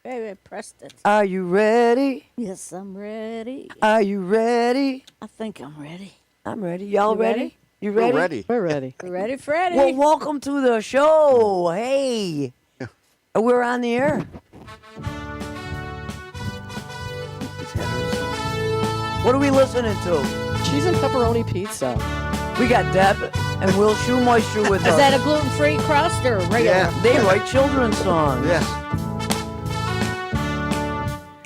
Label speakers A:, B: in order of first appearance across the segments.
A: Baby, pressed it.
B: Are you ready?
A: Yes, I'm ready.
B: Are you ready?
A: I think I'm ready.
B: I'm ready. Y'all
A: You
B: ready?
A: ready?
B: You ready?
C: We're ready.
D: We're ready.
A: You ready, Freddie?
B: Well, welcome to the show. Hey. We're on the air. What are we listening to?
D: Cheese and pepperoni pizza.
B: We got Deb and Will Schulmeister with
A: Is
B: us.
A: that a gluten-free crust or regular?
C: Yeah.
B: They write children's songs.
C: Yes.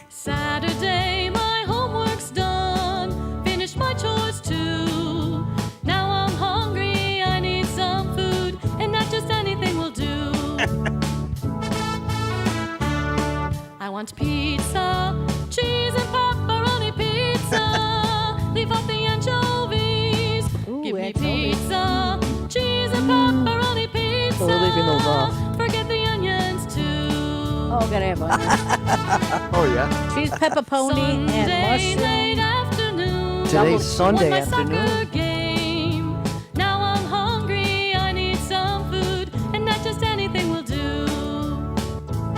E: Saturday, my homework's done. Finished my chores too. Now I'm hungry, I need some food, and not just anything will do. I want pizza, cheese and pepperoni pizza. Leave out the anchovies.
A: Ooh,
E: Give me
A: anchovies.
E: pizza, cheese and pepperoni pizza.
D: So we're leaving those off.
E: Forget the onions too.
A: Oh, gotta have onions.
C: Oh, yeah.
A: Cheese, pepperoni, and
E: Sunday late
A: mushroom.
E: afternoon.
B: Today's Sunday
E: Won my
B: afternoon.
E: soccer game. Now I'm hungry, I need some food, and not just anything will do.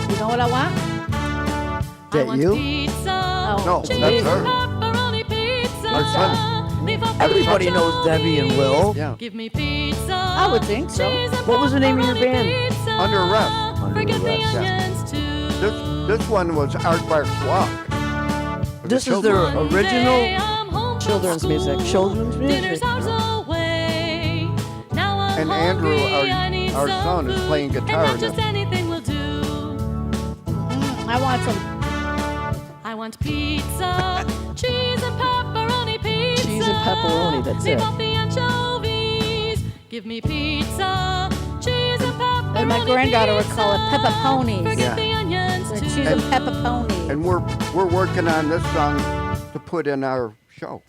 A: You know what I want?
E: I
B: that
E: want
B: you?
E: pizza.
A: Oh,
C: No,
E: cheese
C: that's
E: and
C: her.
E: pepperoni pizza.
C: Our son.
E: Leave out the
B: Everybody knows Debbie and Will.
C: Yeah.
E: Give me pizza.
A: I would think so.
E: cheese and
B: What was the name of your
E: pepperoni
B: band?
E: pizza.
C: Under Arrest.
B: Under
E: Forget the
B: Arrest,
C: yeah.
E: onions too.
C: This one was Aardvark's Walk. For the
B: This is their
C: children.
B: original
D: Children's music.
B: children's
E: Dinner's
B: music.
E: hours away. Now I'm
C: And Andrew,
E: hungry, I need
C: our
E: some
C: son, is
E: food,
C: playing guitar
E: And not
C: in
E: just
C: it.
E: anything will do.
A: I want some.
E: I want pizza, cheese and pepperoni pizza.
D: Cheese and pepperoni, that's
E: Leave
D: it.
E: out the anchovies. Give me pizza, cheese and pepperoni
A: And my granddaughter would call it
E: pizza.
A: pepperponies.
E: Forget
C: Yeah.
E: the onions
A: The
E: too.
A: cheese and pepperoni.
C: And we're working on this song to put in our show.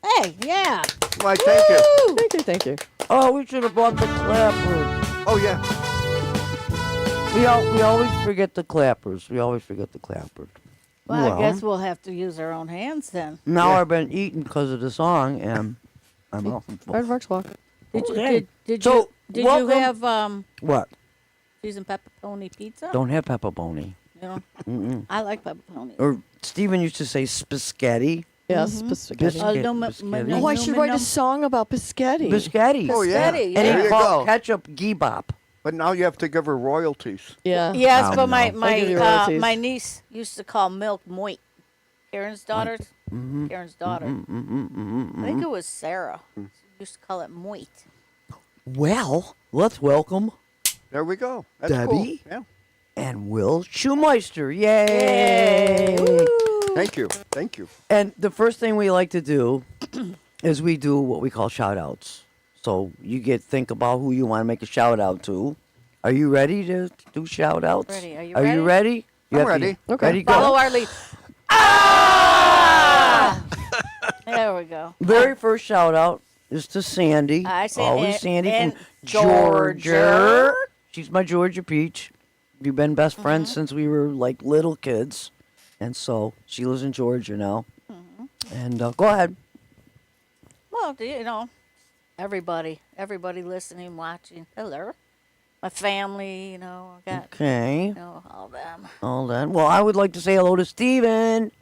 A: Hey, yeah.
C: Why, thank you.
D: Thank you.
B: Oh, we should have bought the clappers.
C: Oh, yeah.
B: We always forget the clappers. We always forget the clappers.
A: Well, I guess we'll have to use our own hands then.
B: Now
C: Yeah.
B: I've been eating because of the song, and I'm off.
D: Aardvark's Walk.
A: Did you
B: Okay.
A: did
B: So,
A: you did
B: welcome-
A: you have
B: What?
A: cheese and pepperoni pizza?
B: Don't have pepperoni.
A: You know,
B: Mm-mm.
A: I like pepperoni.
B: Or Stephen used to say spaghetti.
D: Yes, biscotti.
B: Biscuit-
A: no,
B: biscotti.
D: Oh, I should write a song about biscotti.
B: Biscotti.
C: Oh, yeah.
A: Biscotti,
B: And
C: There
B: he
C: you
B: called
C: go.
B: ketchup gebop.
C: But now you have to give her royalties.
D: Yeah.
A: Yes,
B: Oh,
A: but
B: no.
A: my
D: I'll give you royalties.
A: my niece used to call milk moit. Karen's daughters.
B: Mm-hmm.
A: Karen's daughter. I think it was Sarah. She used to call it moit.
B: Well, let's welcome
C: There we go. That's
B: Debbie?
C: cool. Yeah.
B: and Will Schulmeister. Yay!
C: Thank you. Thank you.
B: And the first thing we like to do is we do what we call shout outs. So you think about who you want to make a shout out to. Are you ready to do shout outs?
A: Ready. Are you
B: Are you ready? You
C: I'm
B: have to-
C: ready.
D: Okay.
B: Ready, go.
A: Follow our lead. Ah! There we go.
B: Very first shout out is to Sandy.
A: I say
B: Always
A: and-
B: Sandy
A: and
B: from
A: Georgia.
B: Georgia. She's my Georgia peach. We've been best friends since we were like little kids. And so she lives in Georgia now. And go ahead.
A: Well, you know, everybody listening, watching. Hello. My family, you know, I got,
B: Okay.
A: you know, all them.
B: All done. Well, I would like to say hello to Steven.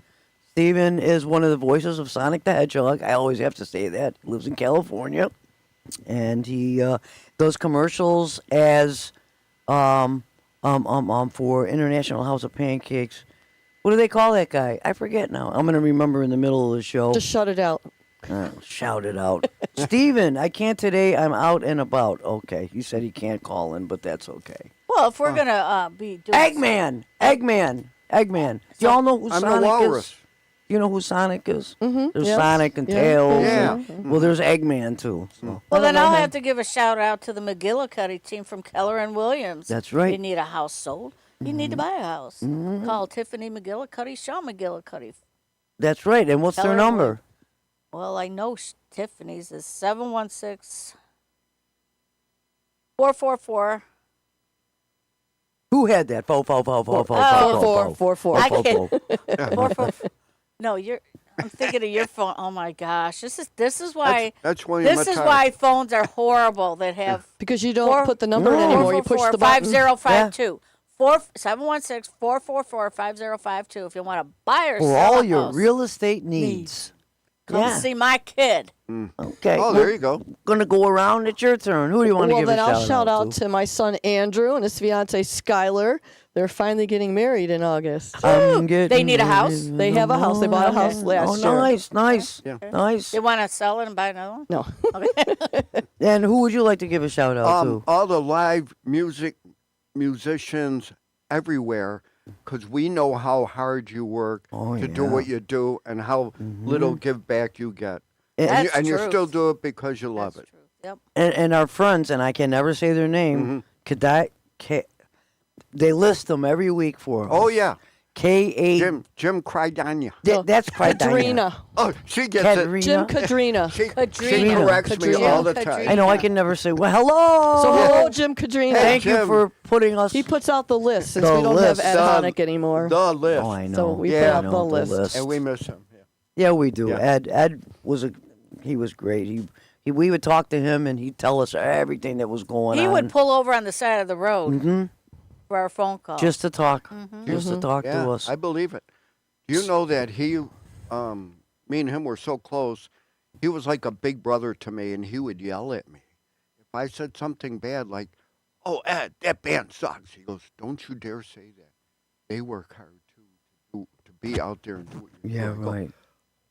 B: Steven is one of the voices of Sonic the Hedgehog. I always have to say that. He lives in California. And he does commercials as for International House of Pancakes. What do they call that guy? I forget now. I'm going to remember in the middle of the show.
D: Just shut it out.
B: Shout it out. Steven, I can't today. I'm out and about. Okay. You said he can't call in, but that's okay.
A: Well, if we're gonna be doing
B: Eggman. Do y'all know who
C: I'm the
B: Sonic
C: walrus.
B: is? You know who Sonic is?
D: Mm-hmm.
B: There's Sonic and Tails.
C: Yeah.
B: Well, there's Eggman too. So.
A: Well, then I'll have to give a shout out to the McGillicuddy team from Keller and Williams.
B: That's right.
A: You need a house sold. You need to buy a house. Call Tiffany McGillicuddy, Sean McGillicuddy.
B: That's right. And what's
A: Keller
B: their
A: and
B: number?
A: Williams. Well, I know Tiffany's is 716-444.
B: Who had that? Fo.
D: 444.
A: I can't. 444. No, I'm thinking of your phone. Oh my gosh, this is why
C: That's William
A: this is
C: Mattar.
A: why phones are horrible that have
D: Because you don't put the number in anymore. You push the button.
A: 5052. 716-444-5052 if you want to buy or
B: For
A: sell
B: all
A: a
B: your
A: house.
B: real estate needs.
A: Come
B: Yeah.
A: see my kid.
B: Okay.
C: Oh, there you go.
B: Gonna go around. It's your turn. Who do you want to
D: Well,
B: give
D: then
B: a
D: I'll shout out
B: to?
D: to my son Andrew and his fiance Skylar. They're finally getting married in August.
A: They need a house?
D: They have a house. They bought a house last year.
B: Nice.
C: Yeah.
B: Nice.
A: They want to sell it and buy another one?
D: No.
B: And who would you like to give a shout out to?
C: All the live musicians everywhere, because we know how hard you work to do
B: yeah.
C: what you do and how little give back you get.
A: That's
C: And you
A: true.
C: still do it because you love
A: That's
C: it.
A: true. Yep.
B: And our friends, and I can never say their name. They list them every week for us.
C: Oh, yeah.
B: K-A.
C: Jim Krydania.
B: That's quite
D: Kadrina.
C: Oh, she gets
B: Kadrina.
D: Jim Kadrina.
C: She
A: Kadrina.
C: corrects me
D: Kadrina.
C: all the
A: Kadrina.
C: time.
B: I know I can never say, well, hello.
D: So
C: Yeah.
D: hello, Jim Kadrina.
B: Thank you
C: Jim.
B: for putting us.
D: He puts out the list since
B: The
D: we don't
B: list.
D: have Ed Honick anymore.
C: The list.
B: Oh, I know.
D: So we
C: Yeah.
D: put
C: I
D: out
B: know
D: the
B: the
D: list.
B: list.
C: And we miss him. Yeah.
B: Yeah, we do.
C: Yeah.
B: Ed he was great. We would talk to him and he'd tell us everything that was going
A: He
B: on.
A: would pull over on the side of the road for our phone call.
B: just to talk, just to talk
C: Yeah,
B: to us.
C: I believe it. You know that me and him were so close. He was like a big brother to me, and he would yell at me if I said something bad, like, "Oh, Ed, that band sucks." He goes, "Don't you dare say that. They work hard too to be out there and do what you do."
B: Yeah,
C: I go,
B: right.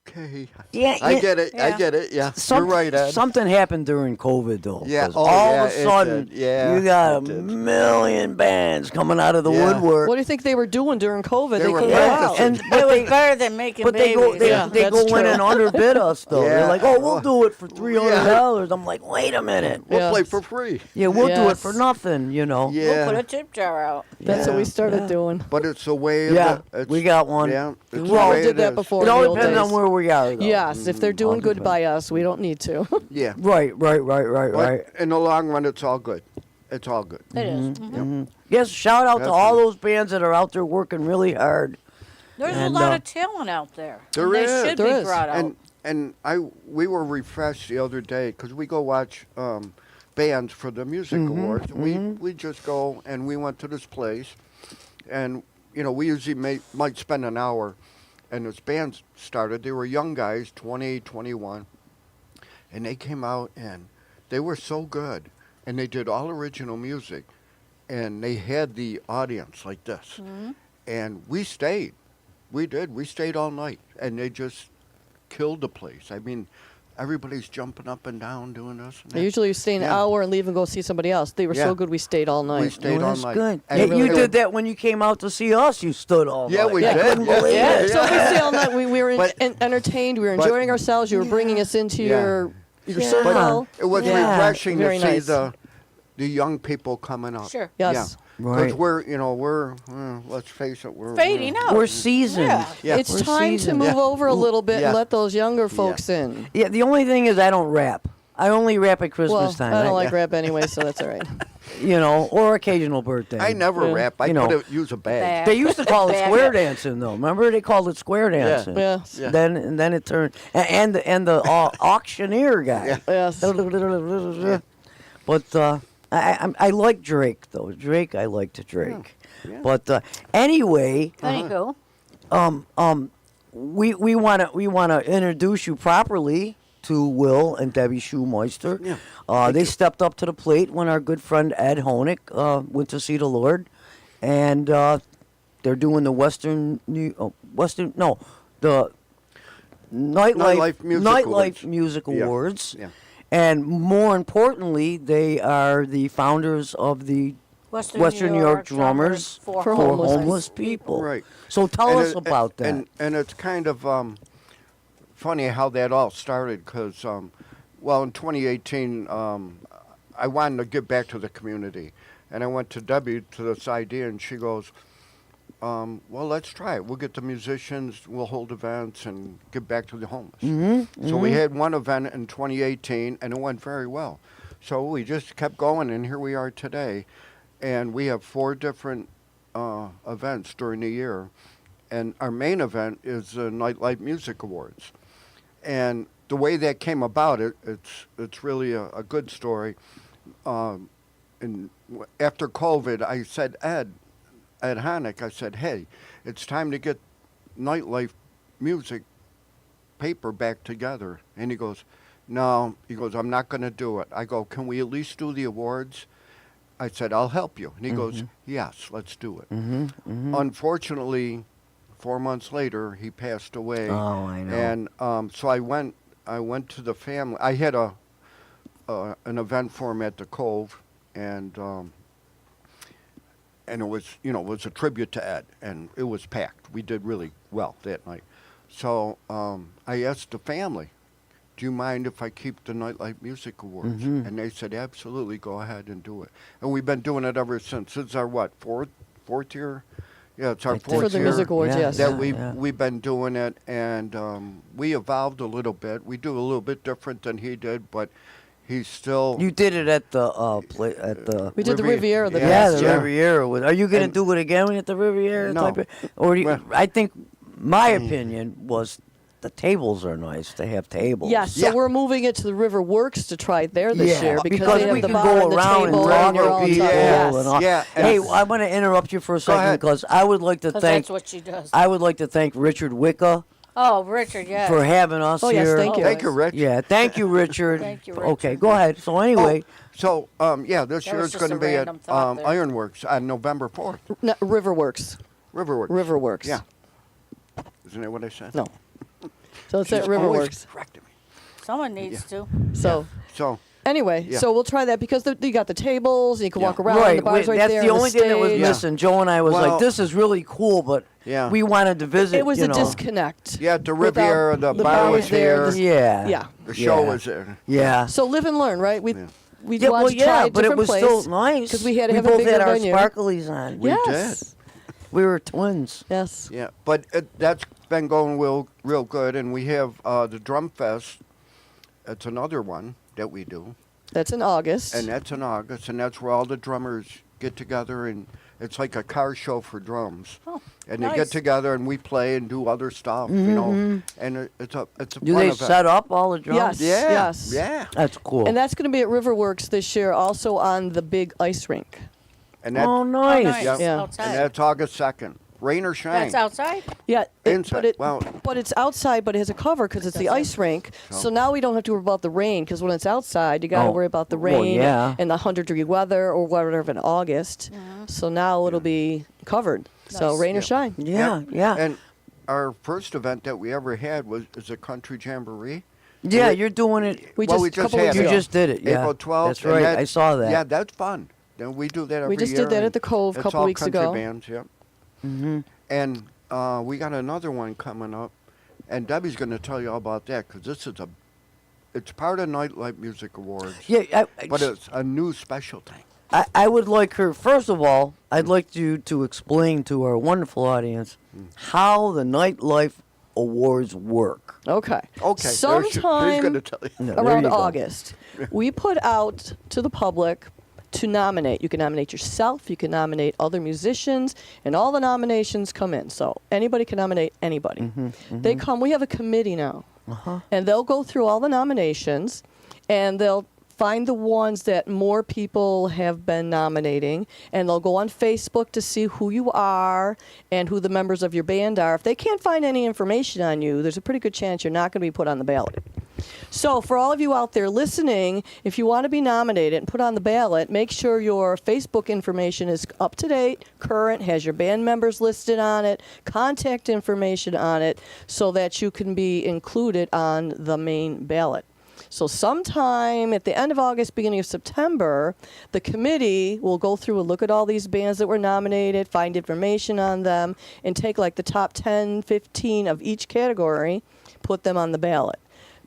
C: Okay,
B: Yeah,
C: I
B: yeah.
C: get it. I
A: Yeah.
C: get it. Yeah, you're right, Ed.
B: Something happened during COVID, though.
C: Yeah,
B: 'cause
C: oh,
B: all
C: yeah,
B: of a
C: it
B: sudden,
C: did. Yeah,
B: you got a
C: it did.
B: million bands coming out of the
C: Yeah.
B: woodwork.
D: What do you think they were doing during COVID?
C: They were
D: couldn't go out.
C: practicing.
B: And
A: It
B: but
A: was
B: they,
A: better than making
B: but they
A: babies.
B: go they,
D: Yeah,
B: they go
D: that's
B: in
D: true.
B: and underbid us though. They're
C: Yeah.
B: like, oh, we'll do it for $300. I'm like, wait a minute.
C: We'll
D: Yeah.
C: play for free.
B: Yeah, we'll do it
D: Yes.
B: for nothing. You know.
C: Yeah,
A: We'll put a tip jar out.
D: That's what we started doing.
C: but it's the way.
B: Yeah,
C: it's,
B: we got one.
C: Yeah, it's
D: We
C: the way
D: did
C: it
D: that
C: is.
D: before.
B: It
D: in
B: all
D: the old
B: depends on
D: days.
B: where we are. Though.
D: Yes, if they're doing
B: all
D: good
B: depends.
D: by us, we don't need to.
C: Yeah.
B: Right.
C: But
B: Right.
C: in the long run, it's all good. It's all good.
A: It is.
B: Yes, shout out to all
C: Definitely.
B: those bands that are out there working really hard.
A: There's
B: And,
A: a lot
B: uh,
A: of talent out there.
C: There
A: and they
C: is.
A: should
D: There
A: be
D: is.
A: brought out.
C: And we were refreshed the other day because we go watch bands for the music awards. We just go and we went to this place, and we usually might spend an hour, and this band started. They were young guys, 20, 21, and they came out and they were so good, and they did all original music, and they had the audience like this, and we stayed. We did. We stayed all night, and they just killed the place. I mean, everybody's jumping up and down doing this. And that.
D: Usually you stay an
C: Yeah.
D: hour and leave and go see somebody else. They were
C: Yeah.
D: so good we stayed all night.
C: We stayed all
B: that's
C: night.
B: good.
C: And
B: Yeah,
C: it
B: you
C: really-
B: did that when you came out to see us. You stood all
C: Yeah,
B: night.
C: we
B: I
C: did.
B: couldn't
C: Yeah,
B: believe
C: yeah,
B: it.
D: So we stayed all night. We were
C: But-
D: entertained. We were
C: but-
D: enjoying ourselves. You were bringing us into
C: Yeah.
D: your
B: Yeah.
D: circle.
C: It was
B: Yeah.
C: refreshing to
D: Very
C: see
D: nice.
C: the young people coming up.
A: Sure.
D: Yes.
B: Right.
C: Because we're let's face it, we're
A: Fading out.
B: We're seasoned.
A: Yeah.
C: Yeah.
D: It's
B: We're
D: time to
B: seasoned.
D: move
C: Yeah.
D: over a little bit
C: Yeah.
D: and let those younger folks in.
B: Yeah, the only thing is I don't rap. I only rap at Christmas
D: Well,
B: time.
D: I don't like rap anyway, so that's all right.
B: or occasional birthday.
C: I never
D: Yeah.
C: rap. I
B: You know.
C: use a bag.
A: Bag.
B: They used to call it
A: Bag.
B: square dancing, though. Remember, they called it square dancing.
D: Yeah.
C: Yeah.
B: Then it turned and the auctioneer guy.
C: Yeah.
D: Yes.
B: But I like Drake though. Drake, I like to Drake.
C: Yeah.
B: But anyway,
A: Anywho,
B: we wanna introduce you properly to Will and Debbie Schulmeister.
C: Yeah.
B: They stepped up to the plate when our good friend Ed Honick went to see the Lord, and they're doing the the
C: Nightlife Music Awards.
B: Music
C: Yeah.
B: Awards.
C: Yeah.
B: And more importantly, they are the founders of the Western New York Drummers
A: for
D: For
B: for
D: homeless
B: homeless people.
C: Right.
B: So tell
C: And
B: us about that.
C: And it's kind of funny how that all started because, in 2018, I wanted to give back to the community. And I went to Debbie to this idea, and she goes, well, let's try it. We'll get the musicians, we'll hold events, and give back to the homeless. So we had one event in 2018, and it went very well. So we just kept going, and here we are today. And we have 4 different events during the year. And our main event is the Nightlife Music Awards. And the way that came about, it's really a good story. And after COVID, I said, Ed, at Hanukkah, I said, hey, it's time to get Nightlife Music paper back together. And he goes, no. He goes, I'm not going to do it. I go, can we at least do the awards? I said, I'll help you. And he goes, yes, let's do it. Unfortunately, 4 months later, he passed away.
B: Oh, I know.
C: And so I went to the family. I had an event for him at the Cove, and it was, it was a tribute to Ed, and it was packed. We did really well that night. So I asked the family, do you mind if I keep the Nightlife Music Awards? And they said, absolutely, go ahead and do it. And we've been doing it ever since. It's our, fourth year? Yeah, it's our
B: I think
C: fourth
D: For the
C: year
D: Music Awards,
B: Yeah.
D: yes.
C: that
B: Yeah.
C: we've been doing it, and we evolved a little bit. We do a little bit different than he did, but he's still...
B: You did it at the
D: We did the Riviera the
C: Yeah,
B: yeah,
D: past
B: the
D: year.
B: Riviera. Are you going to
C: And-
B: do it again at the Riviera?
C: No.
B: Or do you,
C: Well-
B: I think my opinion was the tables are nice to have tables.
D: Yes, so
C: Yeah.
D: we're moving it to the River Works to try it there this
B: Yeah,
D: year because,
B: because
D: they have
B: we
D: the
B: can
D: bar
B: go
D: and the
B: around and
D: table
B: talk
D: and you're all
B: to people
D: talking.
B: and
D: Yes.
B: all.
C: Yeah, and-
B: Hey, I want to interrupt you for a second
C: ahead.
B: because I would like to
A: Because
B: thank
A: that's what she does.
B: I would like to thank Richard Wicca
A: Oh, Richard, yes.
B: for having us
D: Oh,
B: here.
D: yes, thank you.
C: Thank you, Rich.
B: Yeah, thank you, Richard.
A: Thank you,
B: Okay,
A: Richard.
B: go ahead. So anyway,
C: So, this
A: That
C: year
A: was
C: it's
A: just
C: going to
A: a
C: be at
A: random thought there.
C: Ironworks on November 4th.
D: No, River Works.
C: Riverworks.
D: River Works.
C: Yeah. Isn't that what I said?
D: No. So it's
C: She's
D: at River
C: always
D: Works.
C: correcting me.
A: Someone needs to.
D: So
C: So,
D: anyway,
C: Yeah.
D: so we'll try that because you got the tables and you can walk around.
B: right,
D: the bar's right
B: that's
D: there.
B: the
D: and
B: only thing that was
D: stage.
C: Yeah.
B: missing. Joe and I was
C: Well-
B: like, this is really cool, but
C: Yeah.
B: we wanted to visit.
D: It was
B: you
D: a
B: know.
D: disconnect.
C: yeah, the
D: Without-
C: Riviera, the bar
D: bar
C: was
D: was there,
C: here.
D: the-
B: Yeah.
D: Yeah.
C: The show
B: Yeah.
C: was there.
B: Yeah.
D: So live and learn, right? We
B: Yeah,
D: wanted
B: well,
D: to try
B: yeah,
D: a
B: but it
D: different
B: was
D: place
B: still nice.
D: because we had to
B: we
D: have
B: both
D: a bigger
B: had our
D: venue.
B: sparklies on.
C: We
D: yes.
B: We were twins.
D: Yes.
C: Yeah, but that's been going real good, and we have the Drum Fest. That's another one that we do,
D: That's in August.
C: and that's in August, and that's where all the drummers get together, and it's like a car show for drums.
A: Oh,
C: And they
A: nice.
C: get together, and we play and do other stuff, you know. And it's a
B: Do
C: fun
B: they
C: event.
B: set up all the drums?
D: Yes.
C: Yeah,
D: Yes.
C: yeah,
B: That's cool.
D: And that's going to be at Riverworks this year, also on the big ice rink.
C: and that,
B: oh,
A: Oh,
B: nice.
A: nice.
C: Yep.
D: Yeah.
A: Outside.
C: and that's August 2nd. Rain or shine.
A: That's outside?
D: Yeah,
C: Inside.
D: but it's outside, but it has a cover because it's the ice rink. So now we don't have to worry about the rain because when it's outside, you got to
B: Oh,
D: worry about the
B: well,
D: rain
B: yeah.
D: and the 100-degree weather or whatever in August. So now it'll be covered. So
A: Nice.
D: rain or
C: Yep.
D: shine.
B: Yeah, yeah.
C: And our first event that we ever had is a country jamboree.
B: Yeah,
C: we-
B: you're doing it.
D: We
C: Well,
D: just
C: we
D: a
C: just
D: couple
C: had
D: weeks
B: You
C: it.
D: ago.
B: just did it. Yeah,
C: April 12th.
B: That's
C: and
B: right. I saw that.
C: Yeah, that's fun. Then we do that every year.
D: We just did that at
C: and
D: the Cove a
C: it's
D: couple
C: all
D: weeks
C: country
D: ago.
C: bands, yep.
B: Mm-hmm.
C: And we got another one coming up, and Debbie's going to tell you all about that because it's part of Nightlife Music Awards,
B: Yeah,
C: but it's a new specialty.
B: I would like her. First of all, I'd like you to explain to our wonderful audience how the Nightlife Awards work.
C: Okay,
D: Okay.
C: she's going to
D: Sometime
C: tell you.
B: No, there
D: around
B: you go.
D: August, we put out to the public to nominate. You can nominate yourself, you can nominate other musicians, and all the nominations come in. So anybody can nominate anybody.
B: Mm-hmm,
D: They come, we have a committee now,
B: Uh-huh.
D: and they'll go through all the nominations, and they'll find the ones that more people have been nominating, and they'll go on Facebook to see who you are and who the members of your band are. If they can't find any information on you, there's a pretty good chance you're not going to be put on the ballot. So for all of you out there listening, if you want to be nominated and put on the ballot, make sure your Facebook information is up to date, current, has your band members listed on it, contact information on it, so that you can be included on the main ballot. So sometime at the end of August, beginning of September, the committee will go through and look at all these bands that were nominated, find information on them, and take like the top 10, 15 of each category, put them on the ballot.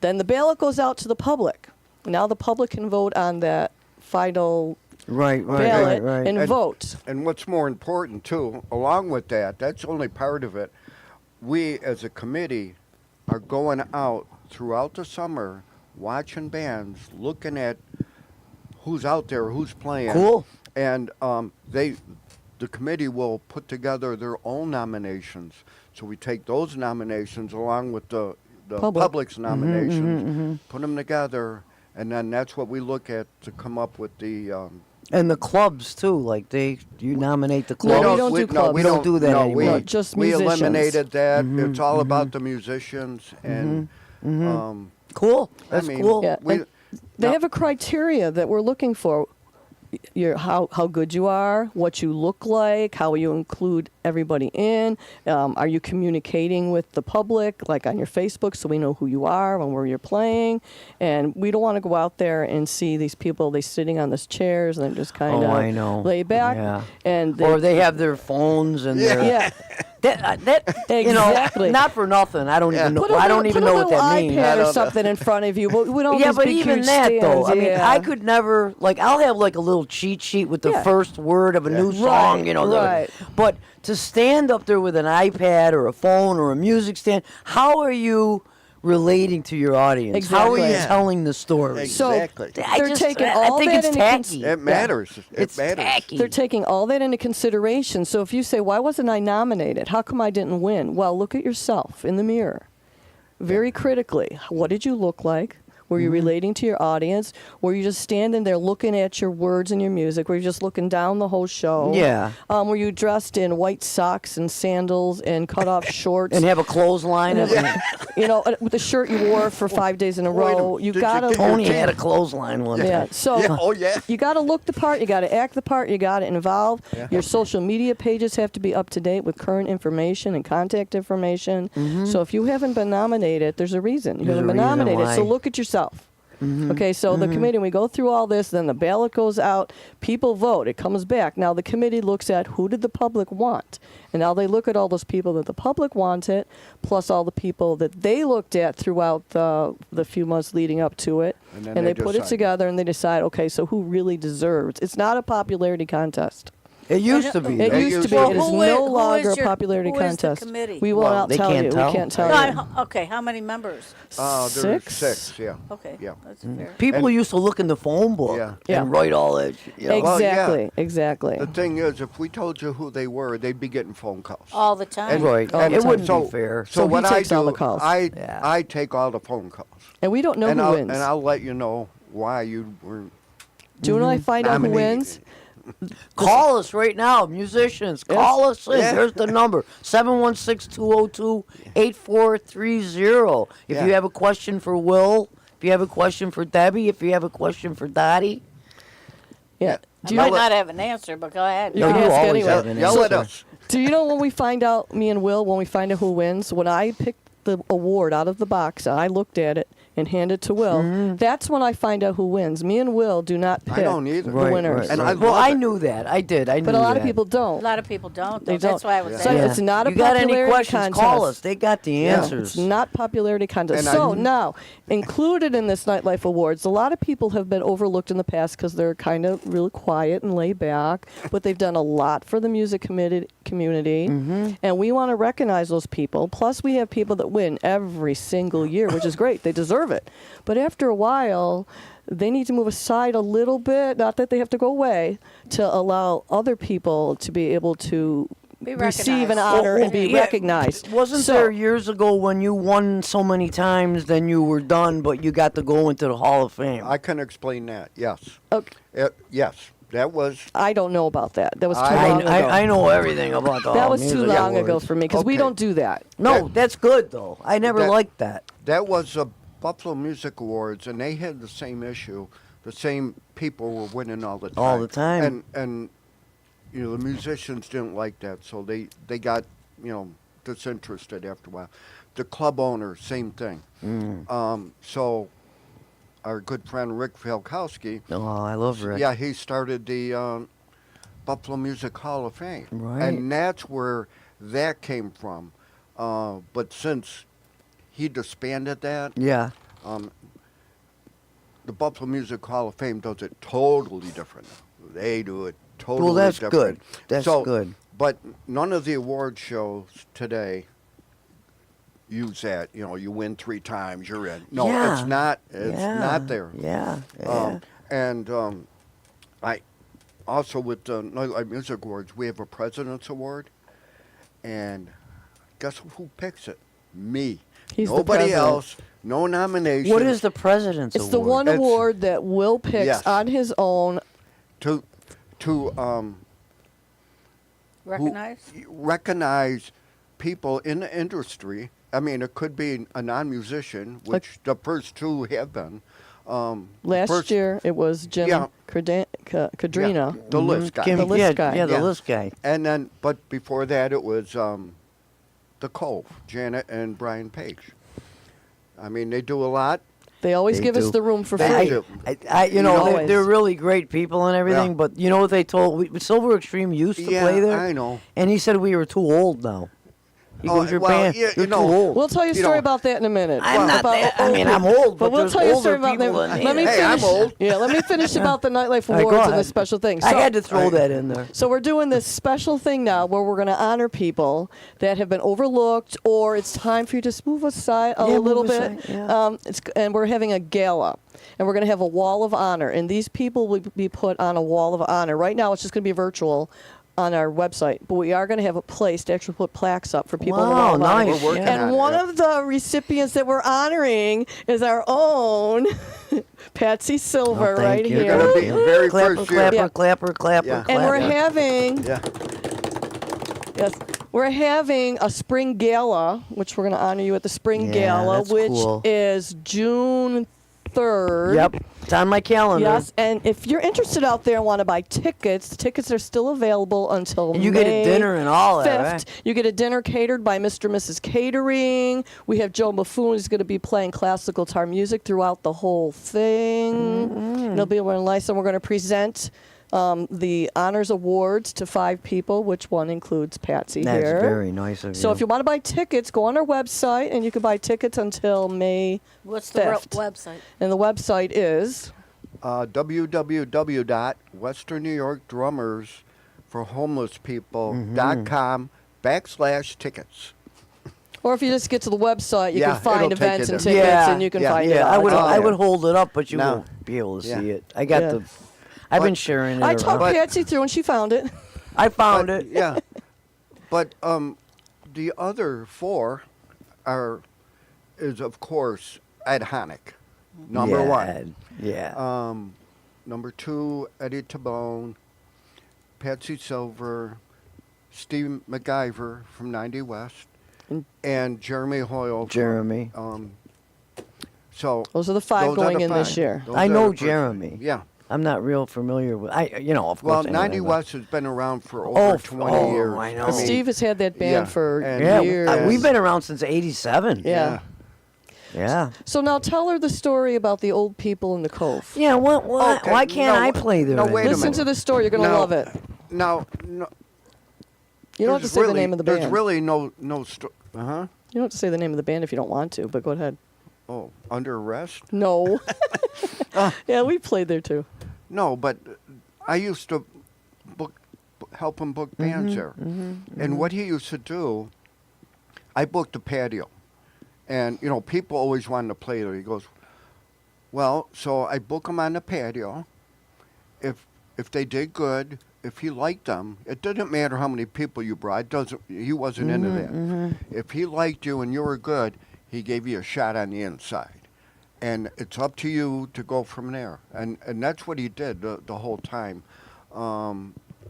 D: Then the ballot goes out to the public. Now the public can vote on that final
B: Right, right,
D: ballot
B: right, right.
D: and vote.
C: And what's more important, too, along with that, that's only part of it. We, as a committee, are going out throughout the summer, watching bands, looking at who's out there, who's playing.
B: Cool.
C: And the committee will put together their own nominations. So we take those nominations along with the public's nominations, put them together, and then that's what we look at to come up with the
B: And the clubs too, like you nominate the
D: No,
B: clubs.
D: we don't do clubs.
B: We don't do that
C: no,
B: anymore.
C: We,
D: No, just
C: we
D: musicians.
C: eliminated that. It's all about the musicians, and
B: Cool.
C: I
B: That's
C: mean,
B: cool.
D: Yeah,
C: we,
D: and they have a criteria that we're looking for. How good you are, what you look like, how you include everybody in. Are you communicating with the public, like on your Facebook, so we know who you are and where you're playing? And we don't want to go out there and see these people. They sitting on these chairs and they're just kind of
B: I know.
D: lay back.
B: Yeah.
D: And
B: Or they have their phones and their
D: yeah.
B: that you know,
D: Exactly.
B: not for nothing. I don't even know.
D: Put a
B: I don't
D: little-
B: even
D: put a
B: know what
D: little
B: that means.
D: iPad or something in front of you. But we don't.
B: Yeah,
D: these
B: but
D: big,
B: even
D: huge
B: that though,
D: stands,
B: I mean,
D: yeah.
B: I could never like. I'll have like a little cheat sheet with the
D: Yeah.
B: first word of a new song,
D: Right,
B: you know.
D: right.
B: But to stand up there with an iPad or a phone or a music stand, how are you relating to your audience? How are
D: Exactly.
B: you
D: Yeah.
B: telling the story?
D: So
C: Exactly.
D: they're taking all
B: I think
D: that
B: it's
D: into
B: tacky.
C: it matters. It
B: It's
C: matters.
B: tacky.
D: They're taking all that into consideration. So if you say, why wasn't I nominated? How come I didn't win? Well, look at yourself in the mirror very critically. What did you look like? Were you relating to your audience? Were you just standing there looking at your words and your music? Were you just looking down the whole show?
B: Yeah.
D: Were you dressed in white socks and sandals and cut off shorts?
B: And have a clothesline.
D: You know, with the shirt you wore for 5 days in a
C: Wait a
D: row.
C: minute.
D: You
C: Did you
D: gotta.
C: get your
B: Tony
C: team?
B: had a clothesline one.
D: Yeah.
B: time.
D: So
C: Yeah, oh, yeah.
D: you got to look the part. You got to act the part. You got to involve. Your social media pages have to be up to date with current information and contact information. So if you haven't been nominated, there's a reason you
B: There's
D: haven't
B: a
D: been
B: reason
D: nominated. So
B: why.
D: look at yourself. Okay, so the committee, we go through all this, then the ballot goes out, people vote, it comes back. Now the committee looks at who did the public want. And now they look at all those people that the public wanted, plus all the people that they looked at throughout the few months leading up to it.
C: And then
D: And
C: they
D: they put it
C: decide.
D: together and they decide, okay, so who really deserves? It's not a popularity contest.
B: It used to be.
D: It
B: though.
D: used to be.
A: Well,
D: It is
A: who is-
D: no
A: who
D: longer
A: is
D: a popularity
A: who is the
D: contest.
A: committee?
D: We will
C: Well,
D: not
B: they
D: tell
B: can't
D: you.
B: tell.
D: We can't tell
A: No,
D: you.
A: okay, how many members?
C: There's
D: Six?
C: six. Yeah.
A: Okay,
C: Yeah.
A: that's fair.
B: People
C: And-
B: used to look in the phone book
C: Yeah.
D: Yeah.
B: and write all that. You know.
C: Well, yeah.
D: Exactly. Exactly.
C: The thing is, if we told you who they were, they'd be getting phone calls.
A: All the time.
B: Right.
D: All the
B: It
D: time.
B: wouldn't
C: so,
B: be fair.
C: So,
D: So he
C: what
D: takes
C: I do,
D: all the calls.
B: Yeah.
C: I take all the phone calls,
D: And we don't know
C: and
D: who
C: I'll
D: wins.
C: and I'll let you know why you were
D: Do you know I find out who
C: nominated.
D: wins?
B: Call us right now, musicians. Call us in.
C: Yeah.
B: There's the number 716-202-8430. If
C: Yeah.
B: you have a question for Will, if you have a question for Debbie, if you have a question for Dottie,
D: Yeah.
A: I
D: Do you,
A: might
C: Yell at-
A: not have an answer, but go ahead.
D: You
B: No,
D: can
B: you
D: ask
B: always
D: anyway.
B: have an
C: Yell at
B: answer.
C: us.
D: do you know when we find out, me and Will, when we find out who wins, when I picked the award out of the box, I looked at it and handed it to Will, that's when I find out who wins. Me and Will do not pick
C: I don't either.
D: the
B: Right,
D: winners.
B: right,
C: And
B: right.
C: I
B: well,
C: love
B: I
C: it.
B: knew that. I did. I knew
D: But a lot of
B: that.
D: people
A: A
D: don't.
A: lot of people don't, though.
D: They
A: That's
D: don't.
A: why I was
D: So
A: saying.
D: it's not a
B: You got any
D: popularity
B: questions?
D: contest.
B: Call us. They got the
D: Yeah,
B: answers.
D: it's not popularity contest.
C: And
D: So
C: I-
D: now, included in this Nightlife Awards, a lot of people have been overlooked in the past because they're kind of real quiet and laid back, but they've done a lot for the music community, and we want to recognize those people. Plus, we have people that win every single year, which is great. They deserve it. But after a while, they need to move aside a little bit, not that they have to go away, to allow other people to be able to
A: Be
D: receive an
A: recognized.
D: honor and be
B: Yeah,
D: recognized.
B: Wasn't
D: So-
B: there years ago when you won so many times, then you were done, but you got to go into the Hall of Fame?
C: I can explain that. Yes.
D: Okay.
C: Yes. That was.
D: I don't know about that. That was too
C: I-
D: long ago.
B: I know everything about the
D: that
B: Hall
D: was
B: of
D: too
B: Music
D: long ago
B: Awards.
D: for me because we
C: Okay.
D: don't do that.
B: No,
C: That-
B: that's good though. I never
C: that-
B: liked that.
C: That was the Buffalo Music Awards, and they had the same issue. The same people were winning all the time.
B: All the time.
C: And you know, the musicians didn't like that, so they got, you know, disinterested after a while. The club owner, same thing. So our good friend Rick Falkowski,
B: Oh, I love Rick.
C: yeah, he started the Buffalo Music Hall of Fame.
B: Right.
C: And that's where that came from. But since he disbanded that,
B: Yeah.
C: the Buffalo Music Hall of Fame does it totally different. They do it totally
B: Well, that's
C: different.
B: good. That's
C: So,
B: good.
C: But none of the award shows today use that. You know, you win 3 times, you're in. No,
B: Yeah.
C: it's not. It's
B: Yeah.
C: not there.
B: Yeah. Yeah.
C: I also with the Nightlife Music Awards, we have a President's Award, and guess who picks it? Me.
D: He's the
C: Nobody
D: president.
C: else. No nomination.
B: What is the President's
D: It's
B: Award?
D: the one
C: It's-
D: award that Will picks
C: Yes.
D: on his own
C: to to recognize people in the industry. I mean, it could be a non-musician, which the first two have been.
D: Last year, it was Jim Cadrina.
C: The list guy.
D: The list guy.
B: Yeah, the
C: Yeah.
B: list guy.
C: And then, but before that, it was the Cove, Janet and Brian Page. I mean, they do a lot.
D: They always
B: They
D: give us
B: do.
D: the room for
C: They
D: free.
C: do.
B: You know,
D: Always.
B: they're really great people and everything,
C: Yeah.
B: but you know what they told? Silver Extreme used to
C: Yeah,
B: play there.
C: I know.
B: And he said we were too old now. He
C: Oh,
B: goes, your
C: well,
B: band,
C: yeah,
B: you're
C: you know,
B: too old.
D: We'll tell you a
C: You
D: story
C: know,
D: about that in a minute.
B: I'm not
D: About
B: that, I
D: old
B: mean,
D: people.
B: I'm old,
D: But
B: but
D: we'll
B: there's
D: tell you a
B: older
D: story about
B: people
D: them.
B: than
D: Let me
B: me.
C: Hey,
D: finish.
C: I'm old.
D: Yeah, let me finish about the Nightlife
B: All right, go
D: Awards and the
B: ahead.
D: special thing.
B: I
D: So-
B: had to throw that in there.
D: So we're doing this special thing now where we're going to honor people that have been overlooked, or it's time for you to just move aside a
B: Yeah, move
D: little bit.
B: aside, yeah.
D: And we're having a gala, and we're going to have a wall of honor, and these people will be put on a wall of honor. Right now, it's just going to be virtual on our website, but we are going to have a place to actually put plaques up for people on the
B: Wow,
D: wall of honor.
B: nice.
C: We're working
B: yeah.
C: on
D: And
C: it,
D: one
C: yeah.
D: of the recipients that we're honoring is our own Patsy Silver
B: Oh, thank
D: right
B: you.
C: You're
D: here.
C: going to be the very
B: Clapper,
C: first year.
B: clapper,
D: Yeah.
B: clapper, clapper,
C: Yeah.
B: clapper.
D: And we're having
C: Yeah.
D: Yes. We're having a spring gala, which we're going to honor you at the spring
B: Yeah,
D: gala,
B: that's
D: which
B: cool.
D: is June 3rd.
B: Yep, it's on my calendar.
D: Yes, and if you're interested out there and want to buy tickets, the tickets are still available until
B: And you
D: May
B: get a dinner and all
D: 5th.
B: that, right?
D: You get a dinner catered by Mr. and Mrs. Catering. We have Joe Buffoon who's going to be playing classical guitar music throughout the whole thing.
B: Mm-hmm.
D: It'll be really nice, and we're going to present the honors awards to 5 people, which one includes Patsy
B: That's
D: here.
B: very nice of you.
D: So if you want to buy tickets, go on our website, and you can buy tickets until May
A: What's the
D: 5th.
A: website?
D: And the website is
C: www.westernnewyorkdrummersforhomelesspeople.com/tickets.
D: or if you just get to the website, you
C: Yeah,
D: can find
C: it'll take
D: events
C: you
D: and
C: there.
D: tickets,
B: Yeah,
D: and you can
C: yeah,
D: find it
B: yeah,
D: out.
B: I would,
C: It's
B: I
C: on
B: would
C: there.
B: hold it up, but you
C: No.
B: won't be able to
C: Yeah.
B: see it. I got
D: Yeah.
B: the. I've been
C: But-
B: sharing it.
D: I
B: around.
D: talked
C: But-
D: Patsy through, and she found it.
B: I found
C: But,
B: it.
C: Yeah. But the other 4 is of course Ed Honick, number
B: Yeah,
C: 1.
B: Yeah.
C: Number 2, Eddie Tabone, Patsy Silver, Steve MacGyver from 90 West, and Jeremy Hoyle.
B: Jeremy.
C: So
D: Those are the 5
C: those are
D: going
C: the
D: in this
C: 5.
D: year.
C: Those
B: I
C: are
B: know
C: the first-
B: Jeremy.
C: Yeah.
B: I'm not real familiar with. Of
C: Well,
B: course. I know
C: 90
B: that, but-
C: West has been around for over 20 years.
B: I know.
C: mean,
D: Steve has had that band
C: yeah,
D: for
C: and-
B: Yeah,
D: years.
B: we've been around since '87.
D: Yeah.
B: Yeah.
D: So now tell her the story about the old people in the Cove.
B: Yeah. What?
C: Okay,
B: Why can't
C: no,
B: I play there?
C: no,
B: then?
C: wait a
D: Listen
C: minute.
D: to the story. You're going to
C: Now-
D: love it.
C: Now, no,
D: You don't have to
C: there's
D: say the name of the band.
C: There's really no story.
D: You don't have to say the name of the band if you don't want to, but go ahead.
C: Oh, Under Arrest?
D: No. Yeah, we played there too.
C: No, but I used to help him book bands there. And what he used to do, I booked a patio. And, people always wanted to play there. He goes, well, so I book them on the patio. If they did good, if he liked them, it didn't matter how many people you brought. He wasn't into that. If he liked you and you were good, he gave you a shot on the inside. And it's up to you to go from there. And that's what he did the whole time.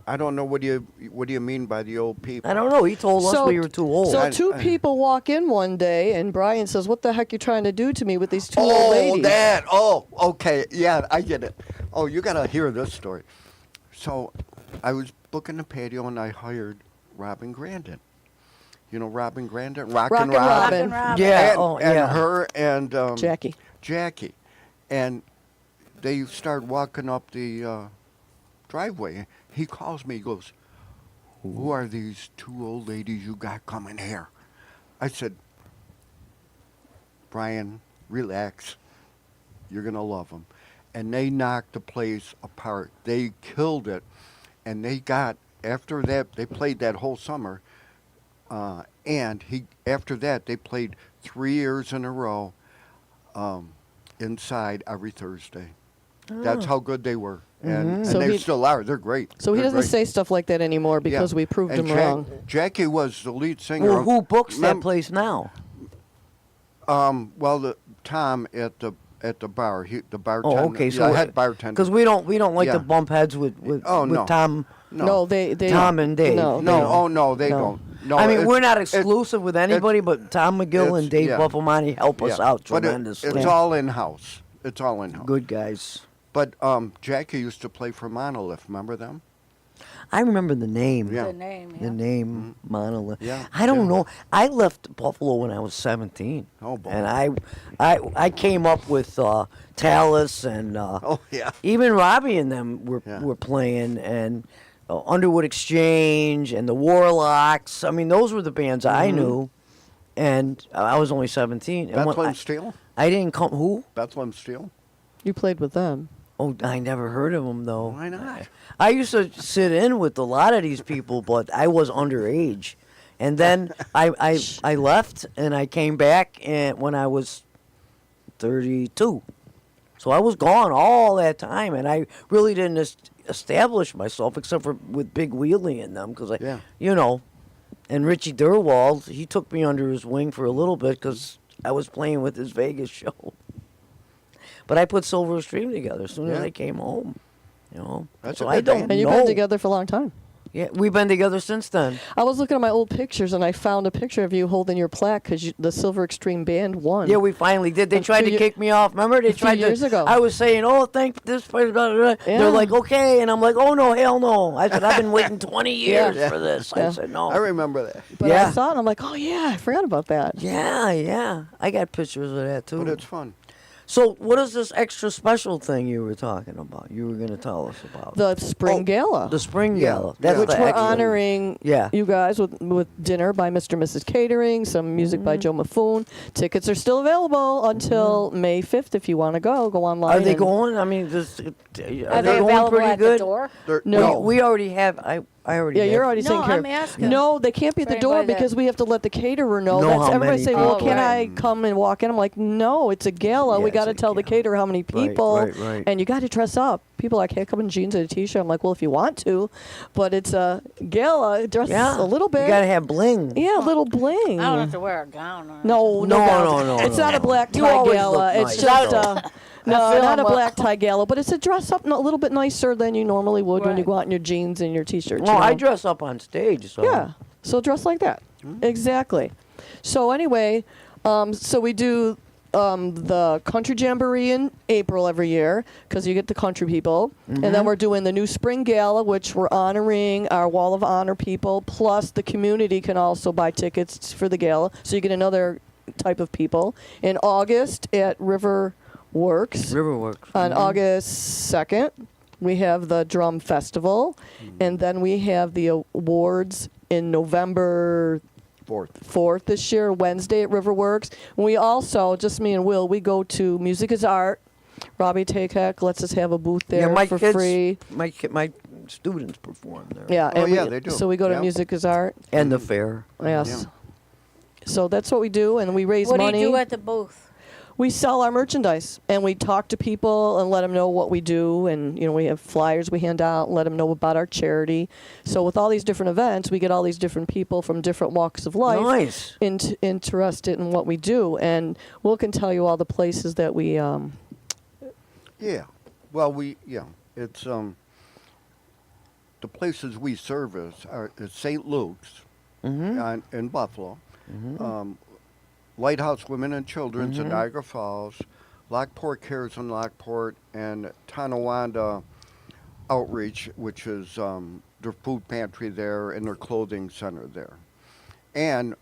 C: I don't know what do you mean by the old people.
B: I don't know. He told us we were too old.
D: So 2 people walk in one day, and Brian says, "What the heck you trying to do to me with these 2 old ladies?"
C: That. Oh, okay. Yeah, I get it. Oh, you got to hear this story. So I was booking the patio, and I hired Robin Grandin. You know Robin Grandin? Rockin'
D: Rockin' Robin.
B: Yeah.
C: And her and
D: Jackie.
C: And they start walking up the driveway. He calls me. He goes, "Who are these 2 old ladies you got coming here?" I said, "Brian, relax. You're going to love them." And they knocked the place apart. They killed it. And they got, after that, they played that whole summer. After that, they played 3 years in a row inside every Thursday. That's how good they were. And
D: So
C: they
D: he-
C: still are. They're great.
D: So he
C: They're
D: doesn't
C: great.
D: say stuff like that anymore because
C: Yeah.
D: we proved
C: And
D: him wrong.
C: Jackie was the lead singer.
B: Well, who books that
C: Remem-
B: place now?
C: Well, Tom at the at the bar. The bartender.
B: Oh, okay.
C: Yeah,
B: So
C: head bartender.
B: because we don't like
C: Yeah.
B: to bump heads with
C: Oh, no.
B: Tom.
D: No, they
B: Tom and Dave.
D: No,
C: No,
B: you know.
C: oh no, they
D: No.
C: don't. No,
B: I mean,
C: it's-
B: we're not
C: it's-
B: exclusive with anybody, but Tom McGill
C: it's-
B: and Dave
C: yeah.
B: Buffalmonte help us
C: yeah.
B: out
C: But
B: tremendously.
C: it's all in house. It's all in house.
B: Good guys.
C: But Jackie used to play for Monolith. Remember them?
B: I remember the name.
C: Yeah.
A: The name.
B: The
A: Yeah.
B: name Monolith.
C: Yeah,
B: I don't
C: yeah.
B: know. I left Buffalo when I was 17.
C: Oh, boy.
B: And I came up with Talus and
C: Oh yeah.
B: even Robbie and them
C: Yeah.
B: were playing, and Underwood Exchange and the Warlocks. I mean, those were the bands I
C: Mm-hmm.
B: knew, and I was only 17. And when
C: Bethlehem Steel.
B: I didn't come. Who?
C: Bethlehem Steel.
D: You played with them.
B: Oh, I never heard of them though.
C: Why not?
B: I used to sit in with a lot of these people, but I was underage. And then I left and I came back and when I was 32. So I was gone all that time, and I really didn't establish myself except for with Big Wheelie and them because
C: Yeah.
B: you know, and Richie Durwald, he took me under his wing for a little bit because I was playing with his Vegas show. But I put Silver Stream together as soon as
C: Yeah.
B: I came home. You know,
C: That's
B: so
C: a
B: I
C: good
B: don't
C: band.
D: And you've
B: know.
D: been together for a long time.
B: Yeah, we've been together since then.
D: I was looking at my old pictures and I found a picture of you holding your plaque because the Silver Extreme Band won.
B: Yeah, we finally did. They
D: A
B: tried
D: few
B: to kick me off. Remember, they
D: a few
B: tried
D: years
B: to.
D: ago.
B: I was saying, "Oh, thank this place." Blah, blah, blah.
D: Yeah.
B: They're like, "Okay," and I'm like, "Oh no, hell no!" I said, "I've been waiting 20 years
D: Yeah.
B: for this."
D: Yeah.
B: I said, "No."
C: I remember that.
D: But
B: Yeah.
D: I saw it and I'm like, oh yeah, I forgot about that.
B: Yeah. I got pictures of that too.
C: But it's fun.
B: So, what is this extra special thing you were talking about? You were going to tell us about
D: The Spring
C: Oh,
D: Gala.
B: the spring
C: Yeah.
B: gala. That's
C: Yeah.
D: which
B: the
D: we're
B: extra.
D: honoring
B: Yeah.
D: you guys with dinner by Mr. and Mrs. Catering, some music by Joe Maffoon. Tickets are still available until May 5th if you want to go. Go online.
B: Are they
D: and-
B: going? I mean, are
A: Are
B: they
A: they
B: going
A: available
B: pretty
A: at
B: good?
A: the door?
C: They're-
D: No.
B: We already have. I already.
D: Yeah,
B: have.
D: you're already
A: No,
D: taken care
A: I'm
D: of.
A: asking.
D: No, they can't be at
A: For
D: the door
A: anybody that-
D: because we have to let the caterer know.
B: Know
D: That's
B: how
D: everybody
B: many
D: say, well,
A: people.
D: can
A: Oh,
D: I
C: right.
D: come and walk in? I'm like, no, it's a gala.
B: Yeah,
D: we
B: it's
D: got to
B: a
D: tell the
B: gala.
D: caterer how many people,
B: right.
D: and you got to dress up. People are like, hey, come in jeans and a t-shirt. I'm like, well, if you want to, but it's a gala. Dress
B: Yeah,
D: a little bit.
B: You gotta have bling.
D: Yeah, a little bling.
A: I don't have to wear a gown. Or
D: No,
B: No,
D: gowns.
B: no,
D: It's
B: no,
D: not
B: no.
D: a black
B: You
D: tie
B: always
D: gala.
B: look
D: It's
B: nice,
D: just
B: though.
D: no,
A: feel
D: not a
A: well.
D: black tie gala, but it's a dress up a little bit nicer than you normally would when you
A: Right.
D: go out in your jeans and your t-shirt.
B: Well,
D: you know?
B: I dress up on stage, so
D: Yeah, so dress like that. Exactly. So anyway, so we do the Country Jamboree in April every year because you get the country people. And then we're doing the new Spring Gala, which we're honoring our Wall of Honor people. Plus, the community can also buy tickets for the gala. So you get another type of people. In August at River Works,
B: Riverworks.
D: on August 2nd, we have the Drum Festival. And then we have the awards in November
C: Fourth.
D: 4th this year, Wednesday at Riverworks. We also, just me and Will, we go to Music is Art. Robbie Takek lets us have a booth there
B: yeah, my
D: for
B: kids,
D: free.
B: my students perform there.
D: Yeah,
C: Oh,
D: and
C: yeah,
D: we,
C: they do.
D: So we go to
C: Yeah.
D: Music is Art.
B: And the fair.
D: Yes. So that's what we do, and we raise
A: What
D: money.
A: do you do at the booth?
D: We sell our merchandise, and we talk to people and let them know what we do, and we have flyers we hand out, and let them know about our charity. So with all these different events, we get all these different people from different walks of life
B: Nice.
D: interested in what we do, and Will can tell you all the places that we.
C: Yeah. Well, it's the places we service is St. Luke's in Buffalo, Lighthouse Women and Children's in Niagara Falls, Lockport Cares in Lockport, and Tonawanda Outreach, which is their food pantry there and their clothing center there. And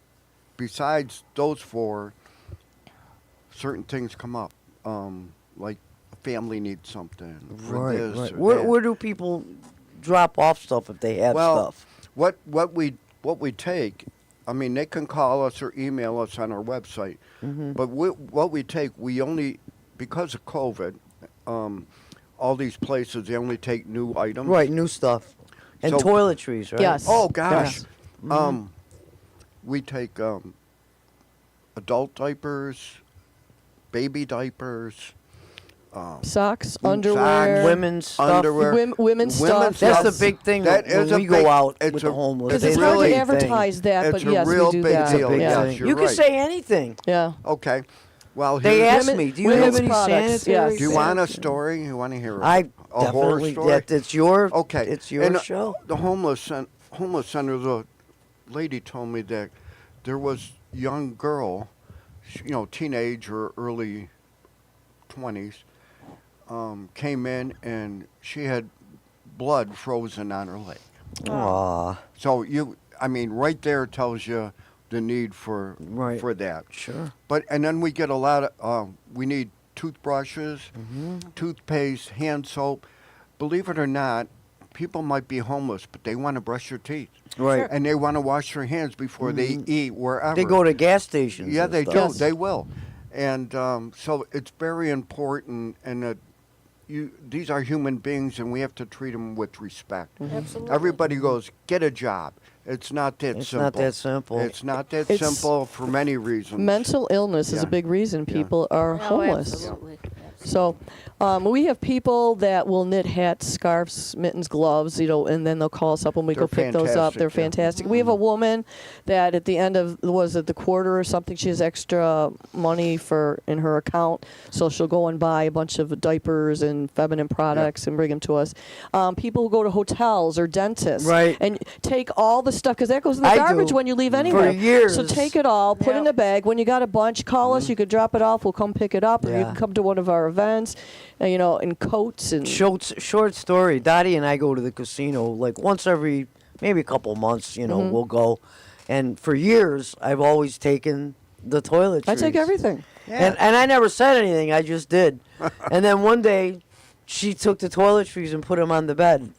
C: besides those four, certain things come up, like a family needs something. For
B: Right,
C: this
B: right.
C: or
B: Where,
C: that.
B: where do people drop off stuff if they have
C: Well,
B: stuff?
C: what we take, I mean, they can call us or email us on our website. But what we take, we only, because of COVID, all these places, they only take new items.
B: Right, new stuff. And
C: So-
B: toiletries, right?
D: Yes.
C: Oh gosh.
D: Yes.
C: We take adult diapers, baby diapers,
D: Socks,
C: Socks,
D: underwear,
B: Women's stuff.
C: underwear.
D: women's stuff.
B: That's
C: Yes.
B: the big thing
C: That
B: when
C: is a
B: we go
C: big-
B: out
C: it's
B: with
C: a-
B: the homeless.
D: Because
C: It's
D: it's
B: They
D: hard
C: really-
D: to
B: really think-
D: advertise that,
C: it's
D: but
C: a
D: yes,
C: real
D: we do
C: big
D: that.
C: deal.
B: Big
C: Yes,
B: thing.
C: you're
B: You can
C: right.
B: say anything.
D: Yeah.
C: Okay. Well,
B: They
C: here-
B: asked
D: Women-
B: me, do you have
D: women's
B: any
D: products,
B: sanitary?
D: yes.
C: do you want a story? You want to hear
B: I
C: a horror
B: definitely,
C: story?
B: it's your,
C: Okay.
B: it's your
C: and,
B: show.
C: The homeless center, the lady told me that there was a young girl, teenage or early 20s, came in and she had blood frozen on her leg.
B: Aw,
C: So right there tells you the need for
B: Right.
C: for that.
B: sure.
C: And then we get a lot of we need toothbrushes, toothpaste, hand soap. Believe it or not, people might be homeless, but they want to brush their teeth.
B: Right.
C: And they want to wash their hands before they eat wherever.
B: They go to gas stations.
C: Yeah,
B: and
C: they
B: stuff.
C: do.
D: Yes.
C: They will. And so it's very important, and these are human beings, and we have to treat them with respect.
A: Absolutely.
C: Everybody goes, get a job. It's not that
B: It's
C: simple.
B: not that simple.
C: It's not that
D: It's-
C: simple for many reasons.
D: Mental illness is a
C: Yeah.
D: big reason
C: Yeah.
D: people are
A: Oh,
D: homeless.
A: absolutely.
D: So we have people that will knit hats, scarves, mittens, gloves, and then they'll call us up when we
C: They're
D: go pick those up.
C: fantastic,
D: They're
C: yeah.
D: fantastic. We have a woman that at the end of, was it the quarter or something, she has extra money in her account, so she'll go and buy a bunch of diapers and feminine products and bring them to us. People who go to hotels or dentists
B: Right.
D: and take all the stuff, because that goes in the
B: I
D: garbage
B: do.
D: when you leave
B: For
D: anyway.
B: years.
D: So take it all, put it in
A: Yep.
D: a bag. When you got a bunch, call us. You could drop it off. We'll come pick it up, or you
B: Yeah.
D: can come to one of our events, in coats and
B: Short story. Dottie and I go to the casino like once every, maybe a couple months.
D: Mm-hmm.
B: We'll go, and for years I've always taken the toiletries.
D: I take everything.
B: And I never said anything. I just did. And then one day, she took the toiletries and put them on the bed.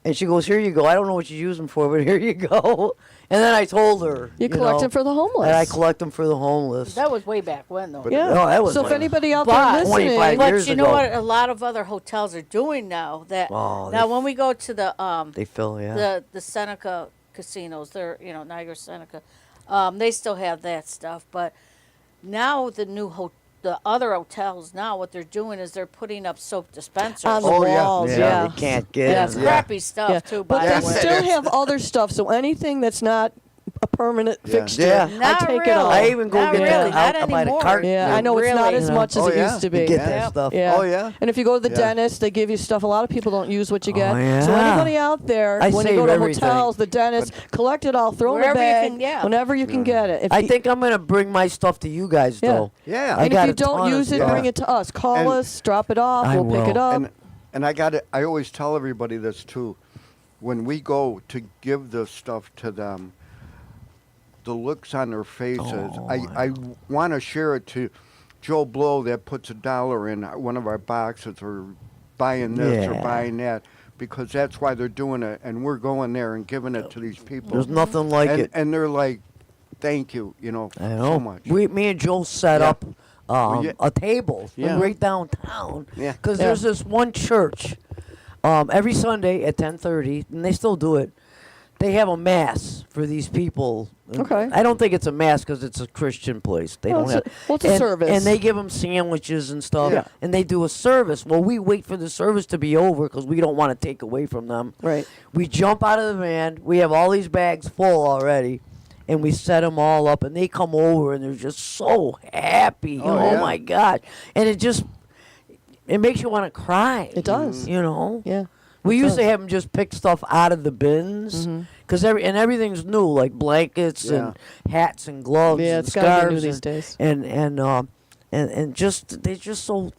B: And she goes, "Here you go. I don't know what you use them for, but here you go." And then I told her,
D: You collect them for the homeless.
B: And I collect them for the homeless.
A: That was way back when, though.
D: Yeah.
B: No, that was
D: so if
B: like
D: anybody out
A: But-
D: there listening,
B: 25
A: But
B: years
A: you know
B: ago.
A: what? A lot of other hotels are doing now. That
B: Oh,
A: now
B: they-
A: when we go to the
B: They fill, yeah.
A: the Seneca casinos, they're Niagara Seneca, they still have that stuff. But now the other hotels now, what they're doing is they're putting up soap dispensers.
D: on the
C: Oh, yeah.
D: walls,
B: yeah,
D: yeah.
B: they can't get
D: Yeah,
B: it.
A: It's
C: Yeah.
A: crappy stuff
D: Yeah.
A: too.
D: But
A: By
D: they
A: the way.
D: still have other stuff. So anything that's not a permanent
C: Yeah.
D: fixture,
B: Yeah.
D: I
A: Not
D: take
A: really.
D: it all.
B: I even go
A: Not
B: get
A: really,
B: that
A: not
B: out. I buy the
A: anymore.
B: cart.
D: Yeah, I know it's not
A: Really?
D: as much as
C: Oh,
D: it
C: yeah.
D: used to
B: You
D: be.
B: get
A: Yeah.
B: that stuff.
D: Yeah.
C: Oh, yeah.
D: And if you go to the
C: Yeah.
D: dentist, they give you stuff. A lot of people don't use what you get.
B: Oh, yeah.
D: So anybody out there,
B: I
D: when you
B: save
D: go to
B: everything.
D: hotels, the dentist, collect it all, throw it in a
A: Wherever you
D: bag,
A: can, yeah.
D: whenever you can get it. If
B: I
D: you-
B: think I'm gonna bring my stuff to you guys
D: Yeah.
B: though.
C: Yeah.
B: I
D: and
B: got
D: if you
B: a ton
D: don't
B: of
D: use it,
B: stuff.
D: bring it to us. Call
C: And-
D: us, drop it off.
B: I
D: We'll pick it
B: will.
D: up.
C: And I always tell everybody this too. When we go to give the stuff to them, the looks on their faces,
B: Oh,
C: I want to share it to Joe Blow that puts $1 in one of our boxes or buying this or
B: Yeah.
C: buying that, because that's why they're doing it, and we're going there and giving it to these people.
B: There's nothing like
C: and,
B: it.
C: and they're like, thank you,
B: I know.
C: so much.
B: Me and Joe set
C: Yeah.
B: up
C: yeah.
B: a table
C: Yeah.
B: right downtown.
C: Yeah.
B: Because
D: Yeah.
B: there's this one church every Sunday at 10:30, and they still do it. They have a mass for these people.
D: Okay.
B: I don't think it's a mass because it's a Christian place. They
D: Well,
B: don't
D: it's
B: have.
D: it's a
B: and,
D: service.
B: and they give them sandwiches and stuff.
C: Yeah.
B: And they do a service. Well, we wait for the service to be over because we don't want to take away from them.
D: Right.
B: We jump out of the van. We have all these bags full already, and we set them all up. And they come over, and they're just so happy.
C: Oh,
B: Oh
C: yeah.
B: my God! And it makes you want to cry.
D: It does.
B: You know.
D: Yeah.
B: We
D: It
B: used to
D: does.
B: have them just pick stuff out of the bins, because everything's new, like blankets and hats and gloves.
D: Yeah,
B: and
D: it's gotta be new
B: scarves
D: these
B: and,
D: days.
B: And just they're so.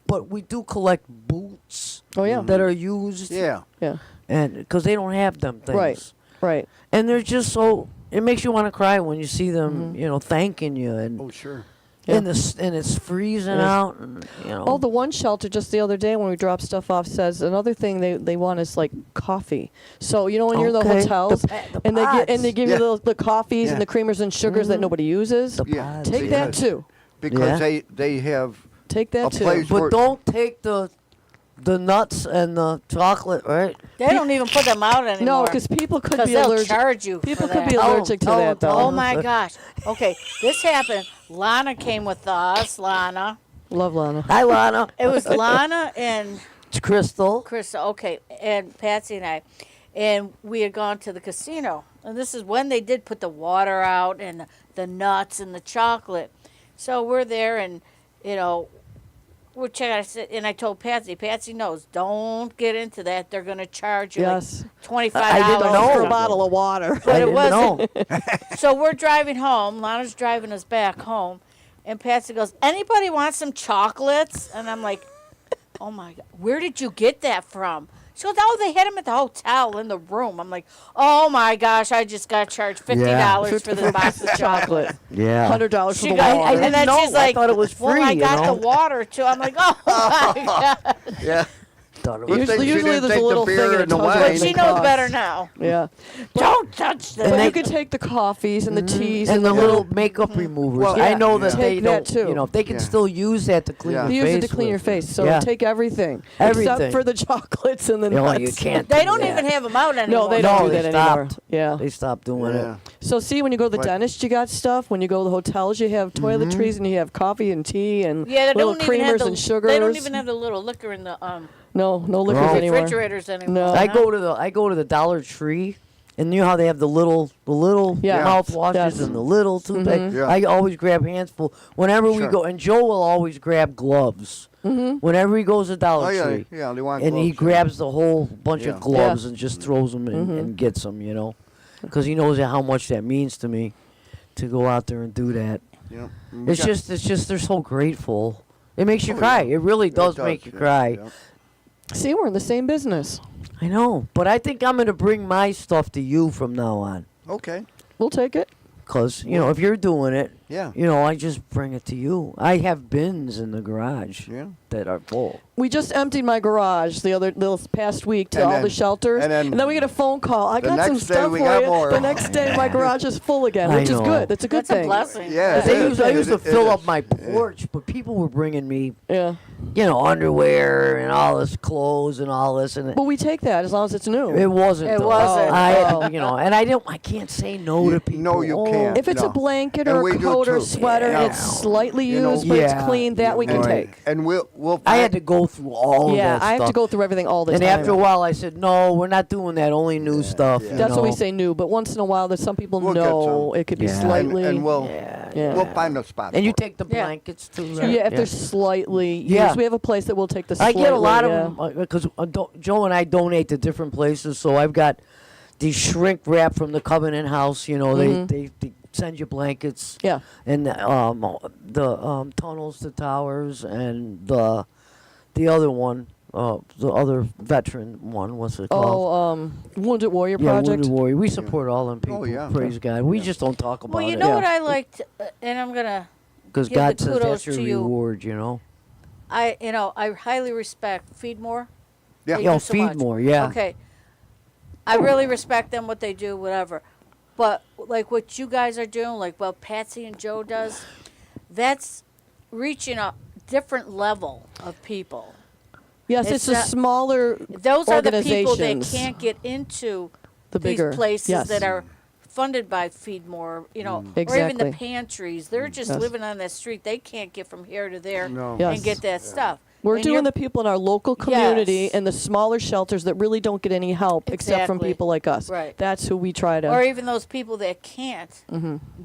B: But we do collect boots.
D: Oh, yeah.
B: That are used.
C: Yeah.
D: Yeah.
B: And because they don't have them things.
D: Right. Right.
B: And they're just so. It makes you want to cry when you see them,
D: Mm-hmm.
B: thanking you, and
C: Oh, sure.
B: and it's freezing
D: Yeah.
B: out, and
D: Oh, the one shelter just the other day when we dropped stuff off says another thing they want is like coffee. So when you're in the
B: Okay.
D: hotels
B: The
D: and they give
C: Yeah.
D: you the coffees
C: Yeah.
D: and the creamers and sugars that nobody uses.
B: The
C: Yeah.
B: pods,
D: Take
C: they
D: that
C: have-
D: too.
C: Because
B: Yeah.
C: they have
D: Take that
C: a
D: too.
C: place
B: But
C: where
B: don't take the nuts and the chocolate, right?
A: They don't even put them out anymore.
D: No, because people could be
A: they'll
D: allergic.
A: charge you.
D: People
A: for
D: could be
A: that.
D: allergic to
B: Oh,
D: that though.
A: Oh my gosh. Okay, this happened. Lana came with us. Lana.
D: Love Lana.
B: Hi, Lana.
A: It was Lana and
B: It's Crystal.
A: Krista. Okay, and Patsy and I, and we had gone to the casino. And this is when they did put the water out and the nuts and the chocolate. So we're there, and you know, we're checking. And I told Patsy. Patsy knows. Don't get into that. They're going to charge you
D: Yes.
A: like $25
B: I didn't know.
D: For a bottle of water.
A: But
B: I
A: it
B: didn't
A: wasn't.
B: know.
A: So we're driving home. Lana's driving us back home, and Patsy goes, "Anybody want some chocolates?" And I'm like, "Oh my God, where did you get that from?" She goes, "Oh, they had them at the hotel in the room." I'm like, "Oh my gosh, I just got charged $50 for this box of chocolate."
B: Yeah.
D: $100 for
A: She
D: the
A: got,
D: water.
B: I didn't
A: and then
B: know.
A: she's like,
B: I thought it was
A: "Well,
B: free,
A: I
B: you
A: got
B: know?
A: the water too." I'm like, "Oh my God."
C: Yeah.
B: Thought it
C: Good
B: was
C: thing she
D: Usually
C: didn't
D: there's a
C: take the
D: little
C: beer
D: thing
C: and
D: and
C: the
D: it tells you
C: wine.
D: what
A: But she
D: it
A: knows
D: costs.
A: better now.
D: Yeah.
A: Don't touch
D: But
A: that.
D: you could take the coffees and the teas
B: and the
D: the
B: little makeup removers.
C: Well,
B: I
C: yeah.
B: know that
C: Yeah.
B: they
D: Take
B: don't.
D: that, too.
B: You know, they can
C: Yeah.
B: still use that to clean
C: Yeah.
B: your
D: They
B: face.
D: use it to clean your
B: with.
D: face. So
B: Yeah.
D: take everything.
B: Everything.
D: Except for the chocolates and the
B: No,
D: nuts.
B: you can't.
A: They
B: do
A: don't
B: that.
A: even have them out anymore.
D: No, they
B: No,
D: don't do
B: they
D: that anymore.
B: stopped.
D: Yeah.
B: They stopped doing
C: Yeah.
B: it.
D: So see, when you go to the
C: But-
D: dentist, you got stuff. When you go to the hotels, you have toiletries and you have coffee and tea and
A: Yeah, they
D: little
A: don't even have
D: creamers
A: the.
D: and sugars.
A: They don't even have the little liquor in the
D: no liquors
B: No.
D: anymore.
A: refrigerators anymore.
D: No.
B: I go to the Dollar Tree, and you know how they have the little
D: Yeah.
B: mouthwashes
D: Yes.
B: and the little toothpaste.
C: Yeah.
B: I always grab handful whenever we
C: Sure.
B: go, and Joe will always grab gloves. Whenever he goes to Dollar
C: Oh, yeah.
B: Tree,
C: Yeah, they want
B: and he
C: gloves, yeah.
B: grabs the whole bunch
C: Yeah.
B: of gloves and just throws them in and gets them, you know, because he knows how much that means to me to go out there and do that.
C: Yeah.
B: It's just they're so grateful. It makes you cry.
C: yeah.
B: It really does,
C: does,
B: make you
C: yeah,
B: cry.
C: yeah.
D: See, we're in the same business.
B: I know, but I think I'm gonna bring my stuff to you from now on,
C: Okay.
D: We'll take it.
B: cause you know if you're doing it,
C: Yeah.
B: you know I just bring it to you. I have bins in the garage
C: Yeah.
B: that are full.
D: We just emptied my garage this past week to
C: And
D: all
C: then-
D: the shelters,
C: and then
D: we get a phone call. I
C: the
D: got some
C: next day
D: stuff
C: we
D: for
C: got
D: you.
C: more.
D: The next day, my garage is full again,
B: I
D: which is
B: know.
D: good. That's a good
A: That's a
D: thing.
A: blessing.
C: Yeah.
B: I
C: it
B: used to
C: is.
B: fill
C: It
B: up
C: is.
B: my porch, but people were bringing me,
D: Yeah,
B: you know, underwear and all this clothes and all this, and
D: but we take that as long as it's new.
B: it wasn't.
A: It
B: though.
A: wasn't.
B: I, you know, and I can't say no to people.
C: No, you can't.
D: If it's a
C: No.
D: blanket
C: And
D: or
C: we
D: a
C: do
D: coat or
C: too.
D: sweater
B: Yeah.
D: and it's slightly
C: You know,
D: used but
B: Yeah.
D: it's clean, that we can
C: And-
D: take.
C: And we'll
B: I had to go through all of
D: Yeah,
B: that
D: I have to
B: stuff.
D: go through everything all the
B: And
D: time.
B: after a while, I said, "No, we're not doing that. Only new stuff."
C: yeah.
B: you
D: That's what we
B: know?
D: say new, but once in a while, there's some people
C: We'll get
D: know
C: some.
D: it could be
B: Yeah.
D: slightly.
C: and we'll
D: yeah.
C: we'll find a spot.
B: And you
C: for it.
B: take the
A: Yeah.
B: blankets too.
A: Sure.
B: right?
D: Yeah, if they're slightly
B: Yeah.
D: used, we have a place that will take the.
B: I get a lot
D: slightly,
B: of them because Joe and I donate to different places. So I've got the shrink wrap from the Covenant House. You know, they send you blankets.
D: Yeah.
B: And the tunnels to towers and the other one, the other veteran one. What's it called?
D: Oh, Wounded Warrior
B: Yeah,
D: Project.
B: Wounded Warrior. We support all them people.
C: yeah.
B: Praise God. We just don't talk about
A: Well, you
B: it.
A: know
D: Yeah.
A: what I liked, and I'm gonna.
B: Because
A: give
B: God
A: the
B: says
A: kudos
B: that's your
A: to you.
B: reward, you know.
A: I highly respect Feed More.
C: Yeah.
A: They
B: Yeah,
A: do so
B: Feed
A: much.
B: More, yeah.
A: Okay. I really respect them, what they do, whatever. But like what you guys are doing, like what Patsy and Joe does, that's reaching a different level of people.
D: Yes,
A: It's
D: it's a
A: not-
D: smaller.
A: Those are the people that
D: Organizations.
A: can't get into
D: The
A: these
D: bigger
A: places
D: yes.
A: that are funded by Feed More, you know, or even
D: Exactly.
A: the pantries. They're just
D: Yes.
A: living on that street. They can't get from here to there
C: No.
D: Yes.
A: and get that stuff.
D: We're
A: And
D: doing
A: you're-
D: the people in our local community
A: Yes.
D: and the smaller shelters that really don't get any help except from
A: Exactly.
D: people like us.
A: Right.
D: That's who we try to.
A: or even those people that can't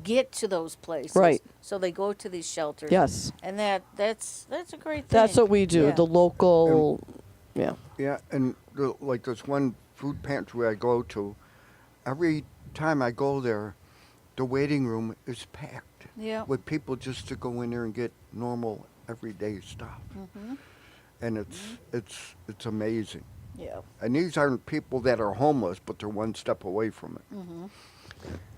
A: get to those places.
D: Mm-hmm. Right.
A: So they go to these shelters.
D: Yes.
A: And that's a great thing.
D: That's what we do.
A: Yeah.
D: The local. Yeah.
C: Yeah, and like this one food pantry I go to, every time I go there, the waiting room is packed
A: Yeah.
C: with people just to go in there and get normal everyday stuff.
A: Mm-hmm.
C: And it's amazing.
A: Yeah.
C: And these aren't people that are homeless, but they're one step away from it.
A: Mm-hmm.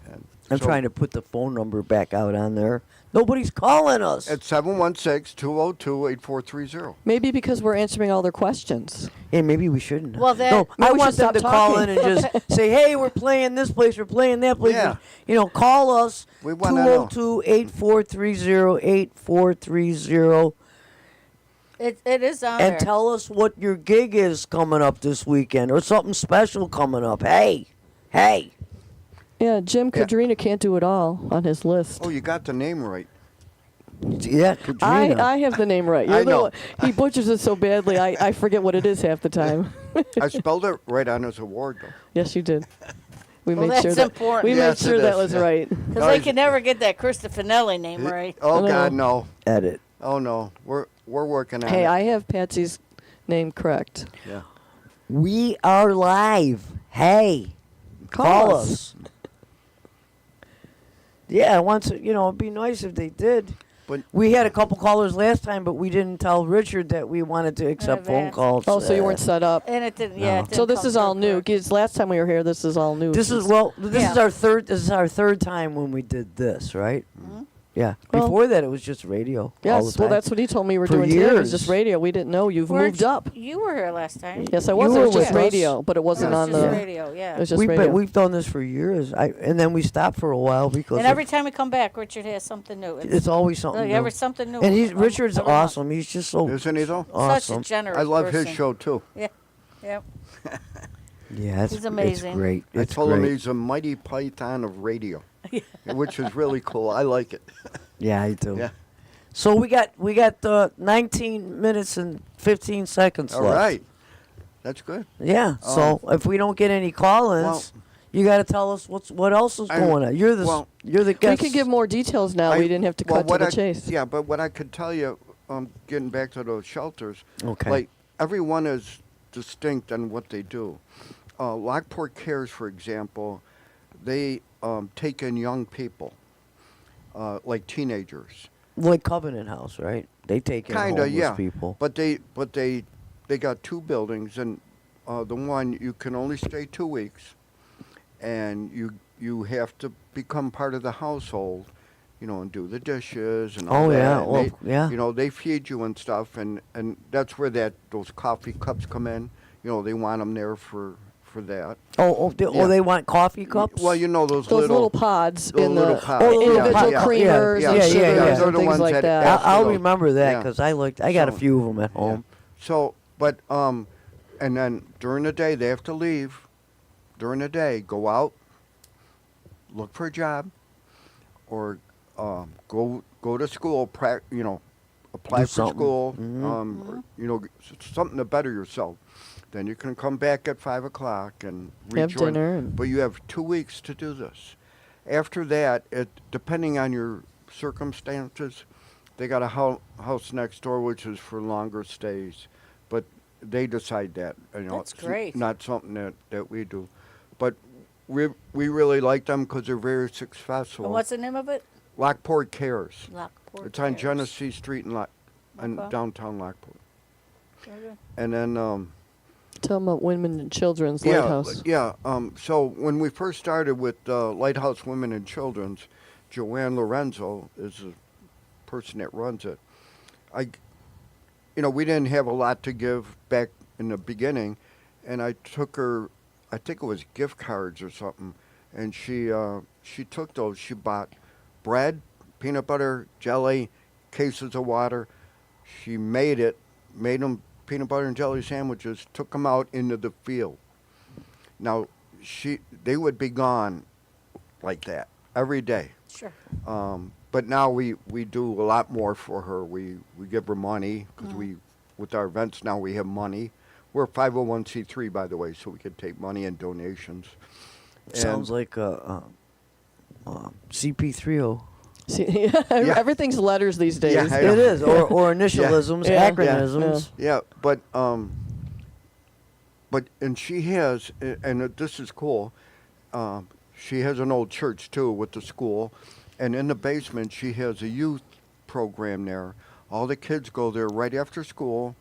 C: And
B: I'm
C: so
B: trying to put the phone number back out on there. Nobody's calling us.
C: It's 716-202-8430.
D: Maybe because we're answering all their questions.
B: Hey, maybe we shouldn't.
A: Well, that-
B: no,
D: Maybe
B: I
D: we
B: want
D: should
B: them to
D: stop
B: call
D: talking.
B: in and just say, "Hey, we're playing this place, we're playing that place."
C: Yeah.
B: You know, call us.
C: We wanna know.
B: 202-8430-8430
A: It is on
B: and
A: there.
B: tell us what your gig is coming up this weekend or something special coming up. Hey.
D: Yeah, Jim
C: Yeah.
D: Kadrina can't do it all on his list.
C: Oh, you got the name right.
B: Yeah, Katrina.
D: I have the name right.
C: I
D: You're the
C: know.
D: one- He butchers it so badly, I forget what it is half the time.
C: I spelled it right on his award, though.
D: Yes, you did. We
A: Well,
D: made sure
A: that's
D: that
A: important.
D: we
C: Yes,
D: made sure
C: it
D: that
C: is,
D: was
C: yeah.
D: right.
A: Because
C: No,
A: they
C: he's-
A: can never get that Christopher name right.
C: Oh
D: No,
C: God,
D: no.
C: no.
B: Edit.
C: Oh no. We're working on
D: Hey,
C: it.
D: I have Patsy's name correct.
C: Yeah.
B: We are live. Hey, call us. Yeah, once it'd be nice if they did.
C: But
B: We had a couple callers last time, but we didn't tell Richard that we wanted to accept phone
A: that's-
B: calls.
D: Oh, so you weren't set up.
A: And it didn't, yeah.
B: No.
A: It didn't
D: So this
A: come
D: is all
A: through
D: new.
A: correct.
D: 'Cause last time we were here, this is all new.
B: This is
A: Yeah.
B: our third. This is our third time when we did this, right? Yeah.
D: Well-
B: Before that, it was just radio. all the
D: Yes, well,
B: time.
D: that's what he told me we were
B: For
D: doing today. It was
B: years.
D: just radio. We didn't know you've
A: Weren't
D: moved up.
A: You were here last time.
D: Yes, I was.
B: You
D: It
B: were
D: was just
B: with us.
D: radio, but it
A: It
D: wasn't
A: was
D: on
A: just
D: the.
A: radio, yeah.
D: It was just
B: We've
D: radio.
B: we've done this for years. And then we stopped for a while because
A: And every time we come back, Richard has something new.
B: it's always something.
A: like
B: new.
A: every something new.
B: And
A: every
B: Richard's
A: month.
B: awesome. He's just so
C: isn't he though?
B: awesome.
A: Such a generous
C: I love his
A: person.
C: show too.
A: Yeah, yep.
B: Yeah,
A: He's amazing.
B: It's great.
C: I
B: It's
C: told him
B: great.
C: he's a mighty python of radio, which is really cool. I like it.
B: Yeah, I do.
C: Yeah.
B: So we got 19 minutes and 15 seconds
C: All
B: left.
C: right. That's good.
B: Yeah. So if we don't get any call-ins,
C: Well-
B: you got to tell us what else is
C: I-
B: going on. You're the
C: well,
B: you're the
D: We
B: guest.
D: can give more details now.
C: I-
D: We didn't have to
C: well,
D: cut to
C: what
D: the
C: I-
D: chase.
C: Yeah, but what I could tell you, getting back to those shelters,
B: Okay.
C: like everyone is distinct on what they do. Lockport Cares, for example, they take in young people, like teenagers.
B: like Covenant House, right? They take in
C: Kinda,
B: homeless
C: yeah.
B: people.
C: But they got two buildings, and the one you can only stay 2 weeks, and you have to become part of the household, and do the dishes and all
B: Oh,
C: that.
B: yeah.
C: and
B: Well,
C: they,
B: yeah.
C: They feed you and stuff, and that's where those coffee cups come in. They want them there for that.
B: Oh, they want coffee cups.
C: Well, those
D: Those little
C: little
D: pods
C: the
D: in
C: little
D: the
C: pods.
B: Oh,
D: individual
B: yeah, yeah,
D: creamers
B: yeah,
D: and
B: yeah,
D: sugars
B: yeah, yeah.
C: They're
D: and
C: the
D: things
C: ones
D: like
C: that
D: that.
C: ask
B: I'll
C: those.
B: remember that
C: Yeah.
B: because I got a
C: So-
B: few of them at
C: Yeah.
B: home.
C: So, but and then during the day they have to leave. During the day, go out, look for a job, or go to school. Apply for
B: something.
C: school.
B: Mhm.
C: Or, something to better yourself. Then you can come back at 5 o'clock and
D: Have
C: rejoin.
D: dinner and-
C: But you have 2 weeks to do this. After that, depending on your circumstances, they got a house next door which is for longer stays, but they decide that.
A: That's
C: it's
A: great.
C: Not something that we do, but we really like them because they're very successful.
A: And what's the name of it?
C: Lockport Cares.
A: Lockport.
C: It's on
A: Cares.
C: Genesee Street in
A: Okay.
C: downtown Lockport.
A: Okay.
C: And then
D: Tell them about Women and Children's
C: yeah,
D: Lighthouse.
C: yeah. So when we first started with Lighthouse Women and Children's, Joanne Lorenzo is the person that runs it. We didn't have a lot to give back in the beginning, and I took her, I think it was gift cards or something, and she took those. She bought bread, peanut butter, jelly, cases of water. She made them peanut butter and jelly sandwiches, took them out into the field. Now, they would be gone like that every day.
A: Sure.
C: But now we do a lot more for her. We give her money because with our events now we have money. We're 501c3, by the way, so we can take money and donations.
B: Sounds like CP30.
D: See, everything's letters these days.
C: Yeah, I know.
B: It is, or initialisms,
D: Yeah.
B: acronyms.
C: Yeah, but and she has, and this is cool. She has an old church too with the school, and in the basement she has a youth program there. All the kids go there right after school,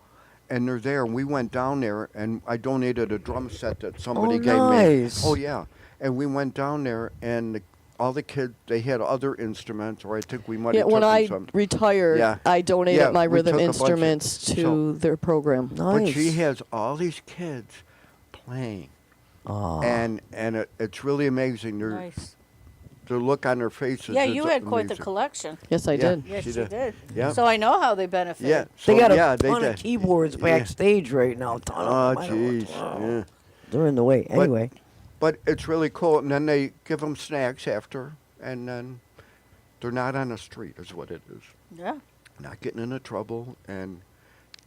C: and they're there. And we went down there, and I donated a drum set that somebody gave
B: nice.
C: me. Oh yeah, and we went down there, and all the kids, they had other instruments, or I think we might
D: Yeah,
C: have
D: when
C: took
D: I
C: them some.
D: retired,
C: Yeah.
D: I donated
C: Yeah,
D: my
C: we
D: rhythm
C: took a bunch of-
D: instruments to
C: so-
D: their program.
B: Nice.
C: But she has all these kids playing,
B: Aw.
C: and it's really amazing.
A: Nice.
C: The look on their faces.
A: Yeah,
C: is
A: you had quite the
C: amazing.
A: collection.
D: Yes, I
C: Yeah.
D: did.
A: Yes,
C: She
A: you
C: did.
A: did.
C: Yeah.
A: So I know how they benefit.
C: Yeah,
B: They
C: so,
B: got a
C: yeah,
B: ton
C: they
B: of
C: did.
B: keyboards
C: Yeah.
B: backstage right now. Ton
C: Oh,
B: of them. I don't know.
C: jeez.
B: Wow.
C: Yeah.
B: They're in the way. Anyway,
C: But it's really cool, and then they give them snacks after, and then they're not on the street, is what it is.
A: Yeah.
C: Not getting into trouble, and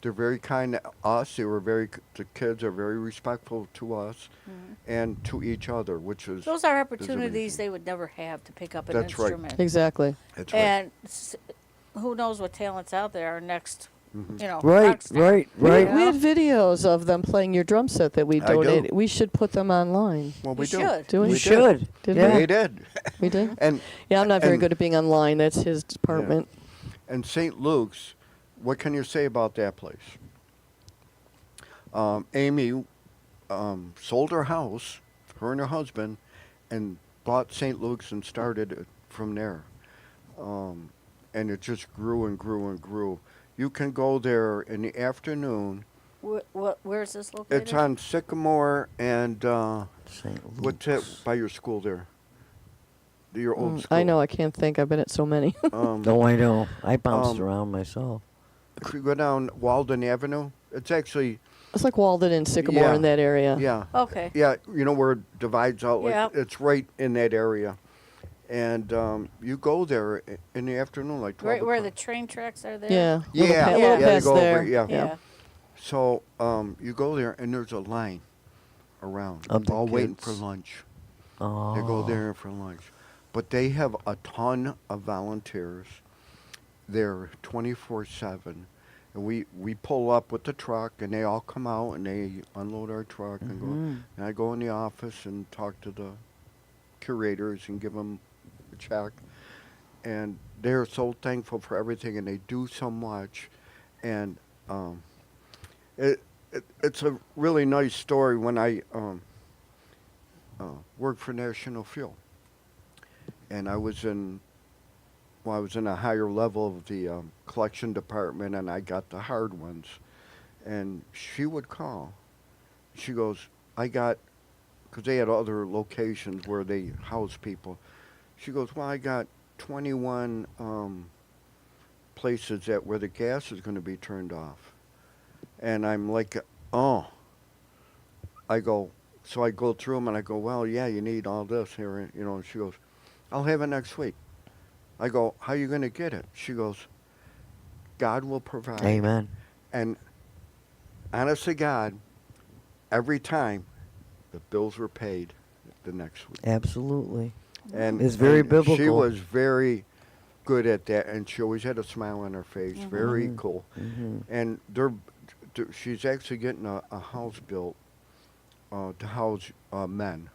C: they're very kind to us. The kids are very respectful to us and to each other, which is
A: Those are
C: is
A: opportunities
C: amazing.
A: they would never have to pick up an
C: That's right.
A: instrument.
D: Exactly.
C: That's right.
A: And who knows what talents out there are next, rock
B: Right,
A: star.
B: right,
D: We,
B: right.
D: we had videos of them playing your drum set that we
C: I do.
D: donated. We should put them online.
C: Well,
A: We
C: we do.
A: should.
D: Do we?
B: We should.
D: Did
B: Yeah.
C: We did.
D: We did?
C: And
D: Yeah, I'm not very
C: and-
D: good at being online. That's his department.
C: and St. Luke's, what can you say about that place? Amy sold her house, her and her husband, and bought St. Luke's and started it from there. And it just grew and grew and grew. You can go there in the afternoon.
A: Where's this located?
C: It's on Sycamore and
B: St.
C: what's that
B: Luke's.
C: by your school there? Your old school.
D: I know. I can't think. I've been at so many.
B: No, I know. I bounced
C: Um,
B: around myself.
C: If you go down Walden Avenue, it's actually
D: It's like Walden and Sycamore
C: Yeah.
D: in that area.
C: yeah.
A: Okay.
C: Yeah, you know where it divides out? Like,
A: Yep.
C: it's right in that area. And you go there in the afternoon, like 12
A: Right where the
C: o'clock.
A: train tracks are there?
D: Yeah.
C: Yeah,
D: Little,
A: Yeah.
D: little
C: yeah, they
D: past
C: go over
D: there.
C: it, yeah.
A: Yeah.
C: So you go there, and there's a line around,
B: Of the
C: all waiting for
B: kids.
C: lunch.
B: Oh.
C: They go there for lunch. But they have a ton of volunteers. They're 24/7. And we pull up with the truck, and they all come out, and they unload our truck and go. And I go in the office and talk to the curators and give them a check. And they're so thankful for everything, and they do so much. And it's a really nice story when I worked for National Fuel. And I was in a higher level of the collection department, and I got the hard ones. And she would call. She goes, because they had other locations where they house people. She goes, well, I got 21 places where the gas is going to be turned off. And I'm like, oh. I go through them, and I go, well, yeah, you need all this here, And she goes, I'll have it next week. I go, how are you going to get it? She goes, God will provide.
B: Amen.
C: And honest to God, every time the bills were paid the next week.
B: Absolutely.
C: And
B: It's very
C: and She
B: biblical.
C: was very good at that, and she always had a smile on her face. Very cool. And she's actually getting a house built to house men.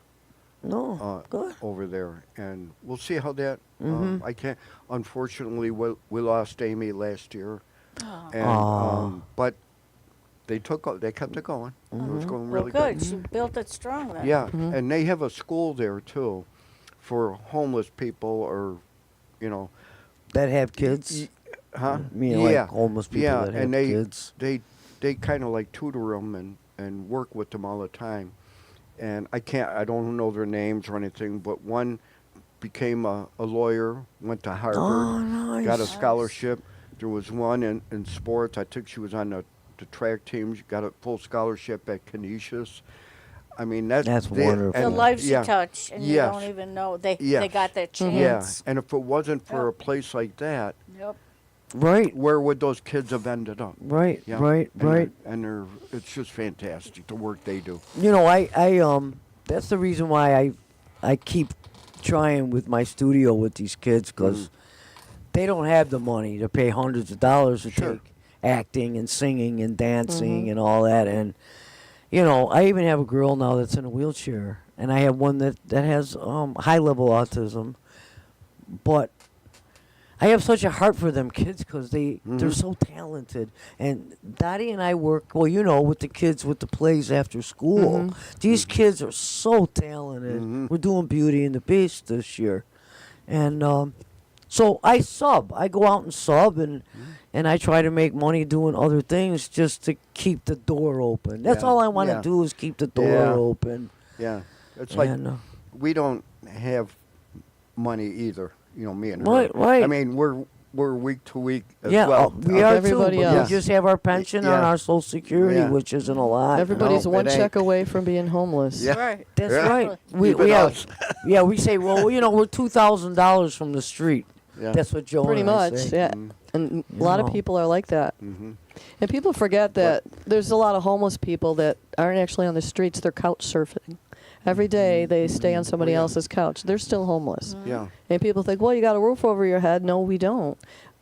B: No, good.
C: Over there, and we'll see how that. I can't. Unfortunately, we lost Amy last year, and but they kept it going. It was going
A: Well,
C: really
A: good. She built it strong then.
C: Yeah, and they have a school there too, for homeless people or,
B: That have kids.
C: huh?
B: Like homeless people
C: yeah,
B: that have
C: and
B: kids.
C: they kind of like tutor them and work with them all the time. And I don't know their names or anything, but one became a lawyer, went to Harvard,
B: Oh, nice.
C: got a scholarship. There was one in sports. I think she was on the track team. She got a full scholarship at Canisius. I mean,
B: That's wonderful.
A: The
C: and-
A: lives
C: yeah,
A: you touch, and you
C: Yes.
A: don't even know they
C: Yes.
A: got that
C: Yeah,
A: chance.
C: and if it wasn't for
A: Yep.
C: a place like that,
A: Yep.
B: Right,
C: where would those kids have ended up?
B: right,
C: Yeah.
B: right,
C: And
B: right.
C: it's just fantastic, the work they do.
B: I that's the reason why I keep trying with my studio with these kids, because they don't have the money to pay hundreds of dollars to
C: Sure.
B: take acting and singing and dancing and all that. And I even have a girl now that's in a wheelchair, and I have one that has high level autism. But I have such a heart for them kids, because they're so talented. And Dottie and I work, with the kids with the plays after school. These kids are so talented. We're doing Beauty and the Beast this year. And so I sub. I go out and sub, and I try to make money doing other things just to keep the door open. That's
C: Yeah,
B: all I want to
C: yeah.
B: do, is keep the door
C: Yeah.
B: open.
C: Yeah, it's like
B: And,
C: we don't have money either. Me and her.
B: Right, right.
C: I mean, we're week to week as
B: yeah,
C: well.
B: we are
D: Everybody
B: too, but
D: else.
B: we just have our pension
C: Yeah.
B: and our Social Security,
C: Yeah.
B: which isn't a lot.
D: Everybody's
C: No,
D: one
C: it ain't.
D: check away from being homeless.
C: Yeah.
A: Right.
B: That's
C: Yeah.
B: right. We
C: Even
B: have,
C: us.
B: yeah, we say, well, we're $2,000 from the street.
C: Yeah.
B: That's what Joe
D: Pretty
B: and I
D: much,
B: say.
D: yeah. And a lot of
B: know.
D: people are like that.
C: Mm-hmm.
D: And people forget that there's a lot of homeless people that aren't actually on the streets. They're couch surfing. Every day they stay on somebody
C: yeah.
D: else's couch. They're still homeless.
C: Yeah.
D: And people think, well, you got a roof over your head. No, we don't.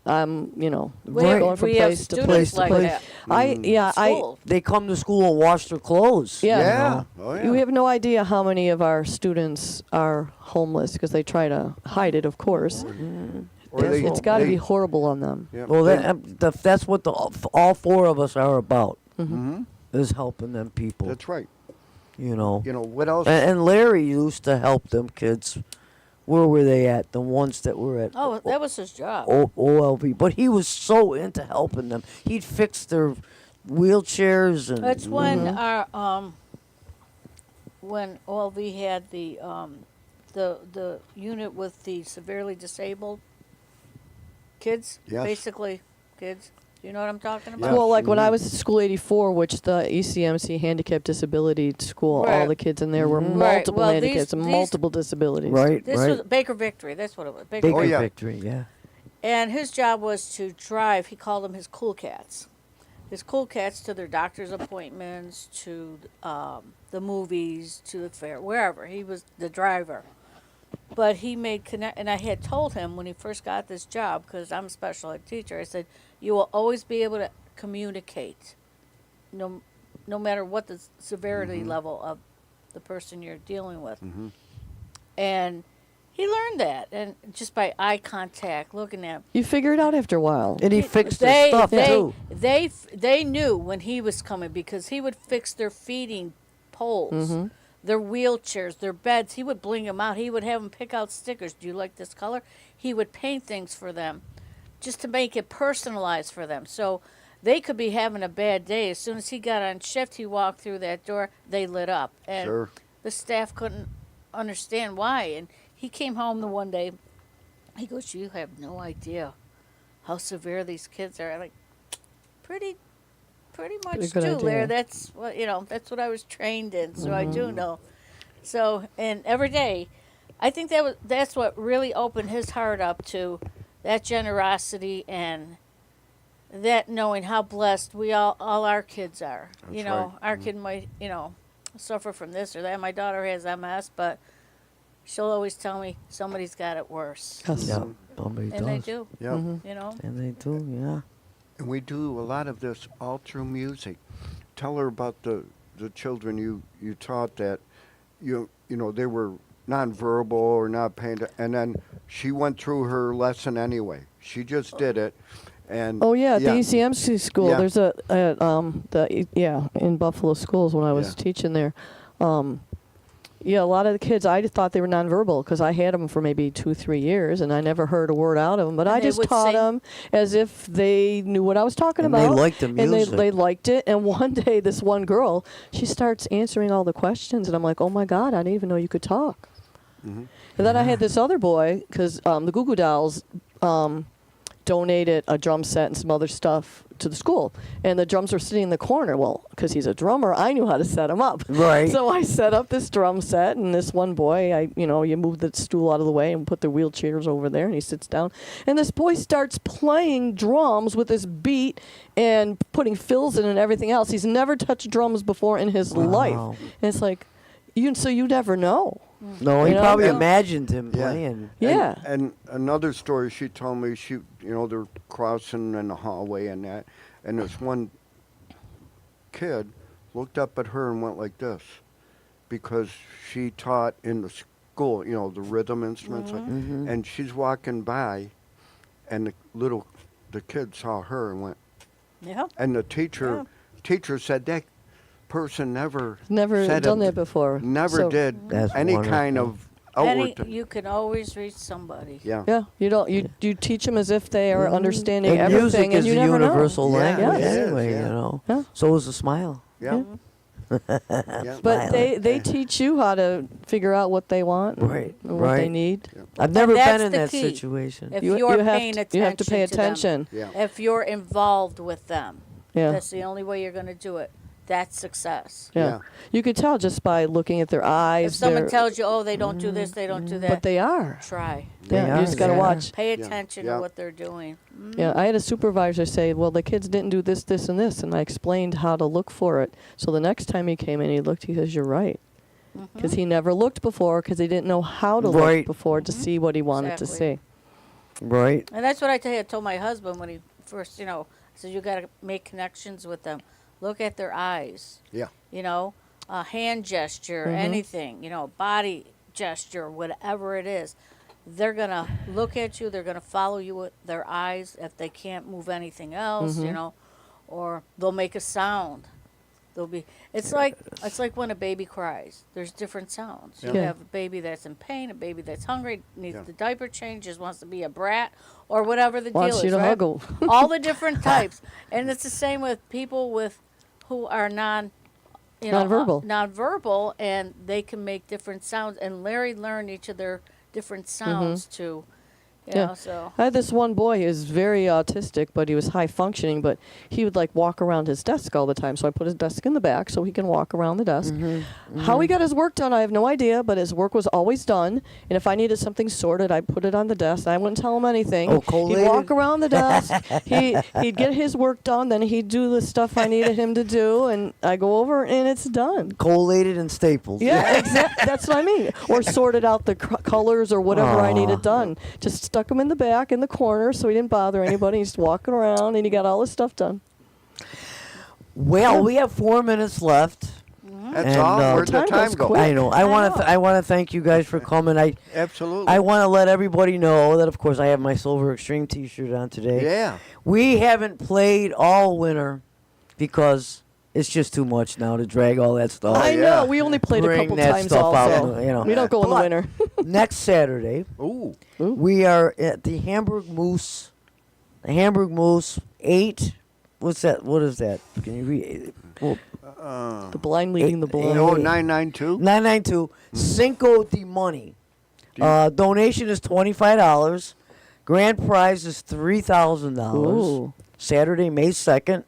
D: You know,
A: We,
D: going from
A: we have
D: place to
A: students
D: place to
A: like
D: place.
A: that.
D: I
B: They come to school and wash their clothes.
D: Yeah.
B: you
C: Yeah.
B: know.
C: Oh, yeah.
D: You have no idea how many of our students are homeless because they try to hide it, of course.
C: Or they-
D: It's got to
C: they-
D: be horrible on them.
C: Yeah.
B: Well,
C: They-
B: that's what all four of us are about,
C: Mhm.
B: is helping them people.
C: That's right.
B: You know.
C: You know what else?
B: And Larry used to help them kids. Where were they at? The ones that were at
A: Oh, that was his job.
B: OLV. But he was so into helping them. He'd fix their wheelchairs and.
A: That's when our when OLV had the unit with the severely disabled kids.
C: Yes.
A: Basically, kids. You know what I'm talking about?
C: Yeah.
D: Well, like when I
C: Mhm.
D: was at School 84, which the ECMC Handicap Disability School, all
A: Right.
D: the kids in there were
A: Right.
D: multiple
A: Well,
D: handicaps and
A: these-
D: multiple disabilities.
B: Right,
A: This
B: right.
A: was Baker Victory. That's what it was. Baker
B: Big
C: Oh, yeah.
B: victory, yeah.
A: And his job was to drive, he called them his cool cats. His cool cats to their doctor's appointments, to the movies, to the fair, wherever. He was the driver. But he made connect, and I had told him when he first got this job, because I'm a special ed teacher, I said, you will always be able to communicate, no matter what the severity level of the person you're dealing with. And he learned that, and just by eye contact, looking at him.
D: You figure it out after a while.
B: And he fixed their stuff too.
A: They knew when he was coming because he would fix their feeding poles, their wheelchairs, their beds. He would bling them out. He would have them pick out stickers. Do you like this color? He would paint things for them just to make it personalized for them. So they could be having a bad day. As soon as he got on shift, he walked through that door, they lit up. And
C: Sure.
A: the staff couldn't understand why. And he came home the one day. He goes, you have no idea how severe these kids are. I'm like, pretty much
D: good
A: do,
D: idea.
A: Larry. That's what that's what I was trained in, so I do know. So, and every day, I think that's what really opened his heart up to that generosity and that knowing how blessed we all our kids are.
C: That's
A: Our
C: right.
A: kid might, suffer from this or that. My daughter has MS, but she'll always tell me somebody's got it worse.
D: Yes.
B: Yeah, somebody
A: And they
B: does.
A: do,
C: Yeah.
B: And they do, yeah.
C: And we do a lot of this all through music. Tell her about the children you taught that they were nonverbal or not paying, and then she went through her lesson anyway. She just did it, and
D: Oh yeah, at the ECMC school.
C: Yeah.
D: There's in Buffalo schools when I was
C: Yeah.
D: teaching there. A lot of the kids, I just thought they were nonverbal because I had them for maybe 2-3 years and I never heard a word out of them. But
A: And
D: I
A: they
D: just
A: would
D: taught
A: sing?
D: them as if they knew what I was talking
B: And they
D: about.
B: liked the
D: And
B: music.
D: they liked it. And one day, this one girl, she starts answering all the questions, and I'm like, oh my God, I didn't even know you could talk.
C: Mm-hmm.
D: And then I had this other boy, because the Goo Goo Dolls donated a drum set and some other stuff to the school. And the drums were sitting in the corner. Well, because he's a drummer, I knew how to set them up.
B: Right.
D: So I set up this drum set, and this one boy, you move the stool out of the way and put the wheelchairs over there, and he sits down. And this boy starts playing drums with this beat and putting fills in and everything else. He's never touched drums before in his life.
B: Wow.
D: And it's like, so you never know.
B: No, he
D: You know?
B: probably
D: Yeah.
B: imagined him
C: Yeah.
B: playing.
D: Yeah.
C: And another story she told me, they're crossing in the hallway and that, and this one kid looked up at her and went like this, because she taught in the school, the rhythm instruments, and she's walking by, and the kid saw her and went,
A: Yeah.
C: and the teacher said that person never said
D: done
C: it,
D: that before.
C: never
D: So-
C: did
B: That's
C: any kind
B: wonderful.
C: of outward.
A: You can always reach somebody.
C: Yeah.
D: Yeah, you teach them as if they are understanding
B: And
D: everything,
B: music
D: and
B: is
D: you
B: the
D: never
B: universal
C: Yeah,
B: language
C: it is,
B: anyway,
C: yeah.
D: Yeah.
B: So is a smile.
C: Yeah. Yeah.
D: know. But they teach you how to figure out what they want,
B: Right,
D: and what they
B: right.
D: need.
B: I've never
A: that's
B: been in
A: the
B: that
A: key.
B: situation.
A: If
D: You
A: you're
D: have
A: paying
D: to,
A: attention,
D: you have to pay
A: to them.
D: attention.
C: Yeah.
A: If you're involved with them,
D: Yeah.
A: that's the only way you're going to do it. that's success.
D: Yeah.
C: Yeah.
D: You could tell just by looking at their eyes.
A: If someone
D: their-
A: tells you, oh, they don't do this, they don't do that,
D: but they are.
A: try.
B: They
D: Yeah,
B: are,
D: you just got to
B: yeah.
D: watch.
A: Pay attention
C: Yeah.
A: to what they're doing.
D: Yeah, I had a supervisor say, well, the kids didn't do this, this, and this, and I explained how to look for it. So the next time he came in, he looked, he says, you're right. Because he never looked before because he didn't know how to
B: Right.
D: look before to see what he wanted to
A: Exactly.
D: see.
B: Right.
A: And that's what I told my husband when he first, I said, you got to make connections with them. Look at their eyes.
C: Yeah.
A: A hand gesture, anything, body gesture, whatever it is. They're going to look at you. They're going to follow you with their eyes if they can't move anything else, or they'll make a sound. It's like when a baby cries. There's different sounds. You
D: Yeah.
A: have a baby that's in pain, a baby that's hungry, needs
C: Yeah.
A: the diaper change, just wants to be a brat, or whatever the
D: Wants
A: deal
D: you
A: is.
D: to
A: Right?
D: hug 'em.
A: All the different types, and it's the same with people who are
D: Nonverbal.
A: nonverbal, and they can make different sounds. And Larry learned each of their different sounds too. So
D: I had this one boy, he was very autistic, but he was high functioning, but he would like walk around his desk all the time. So I put his desk in the back so he can walk around the desk. How he got his work done, I have no idea, but his work was always done. And if I needed something sorted, I'd put it on the desk. I wouldn't tell him anything.
B: Oh,
D: He'd
B: collated?
D: walk around the desk. He'd get his work done, then he'd do the stuff I needed him to do, and I go over and it's done.
B: Collated and stapled.
D: Yeah, exactly. That's what I mean. Or sorted out the colors or whatever I
B: Aw.
D: needed done. Just stuck them in the back in the corner so he didn't bother anybody. He's just walking around and he got all his stuff done.
B: Well, we have 4 minutes left.
C: That's
B: And,
C: all. Where'd the
D: time
C: time
D: goes
C: go?
D: quick.
B: I know. I want to thank you guys for coming.
C: Absolutely.
B: I want to let everybody know that, of course, I have my Silver Extreme T-shirt on today.
C: Yeah.
B: We haven't played all winter because it's just too much now to drag all that stuff.
D: I
C: yeah.
D: know. We only played a
B: Bring
D: couple
B: that
D: times
B: stuff out,
D: also. We don't go in the
B: But
D: winter.
B: Next Saturday,
C: Ooh.
B: we are at the Hamburg Moose. The Hamburg Moose 8. What's that? What is that? Can you read? Well,
D: The blind leading the blind.
C: Oh, 992.
B: 992 Cinco de Money. Donation is $25. Grand prize is $3,000.
D: Ooh.
B: Saturday, May 2nd,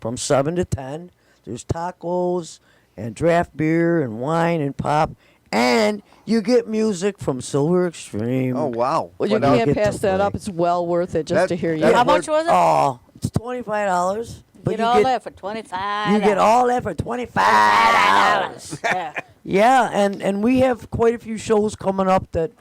B: from 7 to 10. There's tacos and draft beer and wine and pop. And you get music from Silver Extreme.
C: Oh, wow.
D: Well, you
C: What else?
B: get
D: can't
B: to
D: pass that
B: play.
D: up. It's well worth it just
C: That-
D: to hear you.
C: that-
A: how much was it?
B: Oh, it's $25. But
A: Get all that for $25.
B: You get all that for $25.
A: Yeah.
B: Yeah, and we have quite a few shows coming up that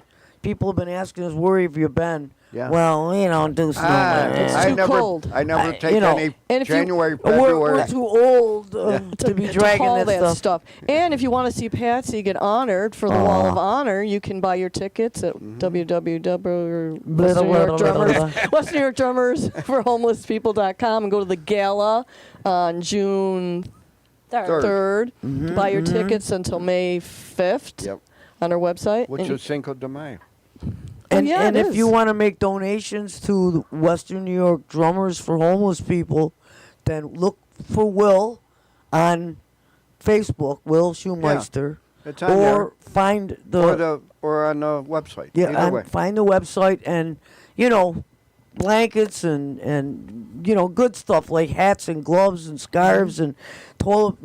B: people have been asking us, where have you been?
C: Yeah.
B: Well, we don't do snow.
D: It's
C: I
D: too
C: never,
D: cold.
C: I never take
B: you know,
C: any
D: and if you-
C: January,
B: we're
C: February.
B: too old to be dragging
D: haul
B: that stuff.
D: And if you want to see Patsy get honored for the Wall of Honor, you can buy your tickets at www.
B: Blah,
D: Western New
B: blah,
D: York
B: blah,
D: Drummers,
B: blah,
D: Western New York Drummers for homelesspeople.com and go to the gala on June
C: Third.
D: 3rd. Buy your tickets until May 5th
C: Yep.
D: on our website.
C: Which
D: And-
C: is Cinco de Mayo.
B: And,
D: yeah,
B: and
D: it
B: if you
D: is.
B: want to make donations to the Western New York Drummers for Homeless People, then look for Will on Facebook, Will Schulmeister,
C: It's on
B: or
C: there.
B: find
C: Or on the website.
B: Yeah,
C: Either way.
B: find the website and, blankets and good stuff like hats and gloves and scarves and toilet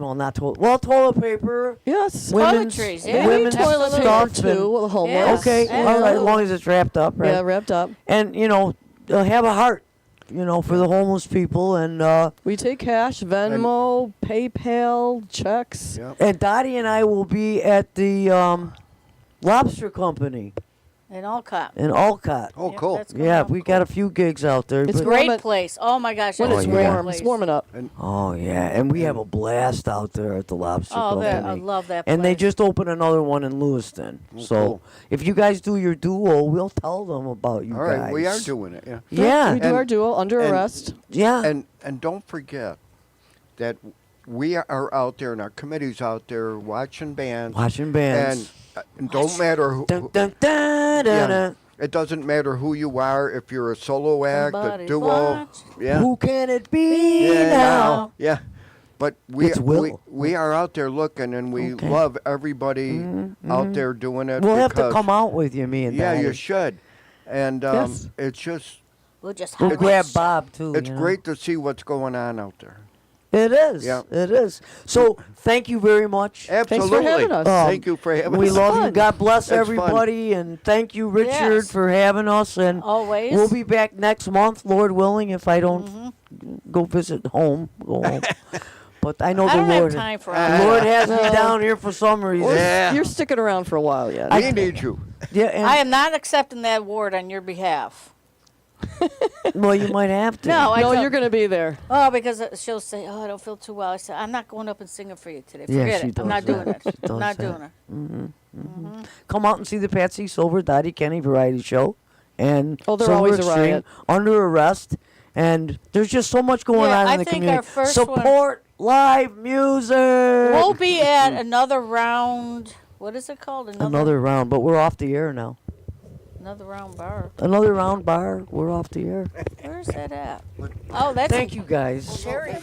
B: paper.
D: Yes.
A: Toiletries, yeah.
B: women's
D: Toilet paper
B: stuff
D: too,
B: and-
D: with the homeless.
A: Yes.
B: Okay,
A: Yeah.
B: all right, as long as it's wrapped up, right?
D: Yeah, wrapped up.
B: And have a heart, for the homeless people and
D: We take cash, Venmo, PayPal, checks.
C: Yep.
B: and Dottie and I will be at the Lobster Company
A: In Alcott.
B: in Alcott.
C: Oh,
A: Yep,
C: cool.
A: that's coming
B: Yeah,
A: up.
B: we got a few gigs out there.
D: It's
B: but-
D: great.
A: Great place. Oh my gosh.
D: When
A: that's
D: it's
A: a great
B: yeah.
D: warm,
A: place.
D: it's warming up.
B: Oh yeah, and we have a blast out there at the Lobster
A: Oh,
B: Company.
A: I love that place.
B: And they just opened another one in Lewiston.
C: Oh,
B: So
C: cool.
B: if you guys do your duo, we'll tell them about you
C: All right,
B: guys.
C: we are doing it. Yeah.
B: Yeah,
D: We do
C: And-
D: our duo under
C: and-
D: arrest.
B: yeah.
C: And don't forget that we are out there and our committee's out there watching bands.
B: Watching bands.
C: And don't matter who.
B: Dun, dun, dun, dun,
C: Yeah.
B: dun.
C: It doesn't matter who you are. If you're a solo act, a
A: Somebody's
C: duo.
A: watching.
C: Yeah.
B: Who can it be
C: Yeah,
B: now?
C: Yeah. But we,
B: It's Will.
C: we are out there looking, and we
B: Okay.
C: love everybody out there doing it.
B: We'll have to
C: because-
B: come out with you, me and
C: Yeah,
B: Dottie.
C: you should. And
D: Yes.
C: it's just
A: We'll just
B: We'll
A: hop
B: grab
A: on.
B: Bob too.
C: it's
B: you know.
C: great to see what's going on out there.
B: It is.
C: Yeah.
B: It is. So thank you very much.
C: Absolutely.
D: having us.
C: Thank you for having
B: We
C: us.
B: love you.
D: fun.
B: God bless
C: That's fun.
B: everybody, and thank you, Richard,
A: Yes.
B: for having us. And
A: Always.
B: we'll be back next month, Lord willing, if I don't
A: Mm-hmm.
B: go visit home. Go home. But I know
A: I
B: the
A: don't
B: Lord.
A: have time for
B: The
A: all
B: Lord
A: that.
B: has me down here for some reason.
C: Yeah.
D: You're sticking around for a while yet.
C: We need you.
B: Yeah, and,
A: I am not accepting that award on your behalf.
B: well, you might have to.
A: No, I
D: no,
A: don't.
D: you're going to be there.
A: Oh, because she'll say, "Oh, I don't feel too well." I said, "I'm not going up and singing for you today.
B: Yeah,
A: Forget
B: she
A: it. I'm not
B: does
A: doing
B: that.
A: it.
B: She does
A: I'm not
B: that.
A: doing it."
B: Come out and see the Patsy Silver Dottie Kenny Variety Show, and
D: Oh, they're
B: Silver
D: always a
B: Extreme,
D: riot.
B: Under Arrest, and there's just so much going
A: Yeah,
B: on in
A: I
B: the
A: think
B: community.
A: our first one-
B: Support live music.
A: We'll be at another round. What is it called?
B: Another round, but we're off the air now.
A: Another round bar.
B: Another round bar. We're off the air.
A: Where's that at? Oh, that's
B: Thank you guys.
A: Sherry.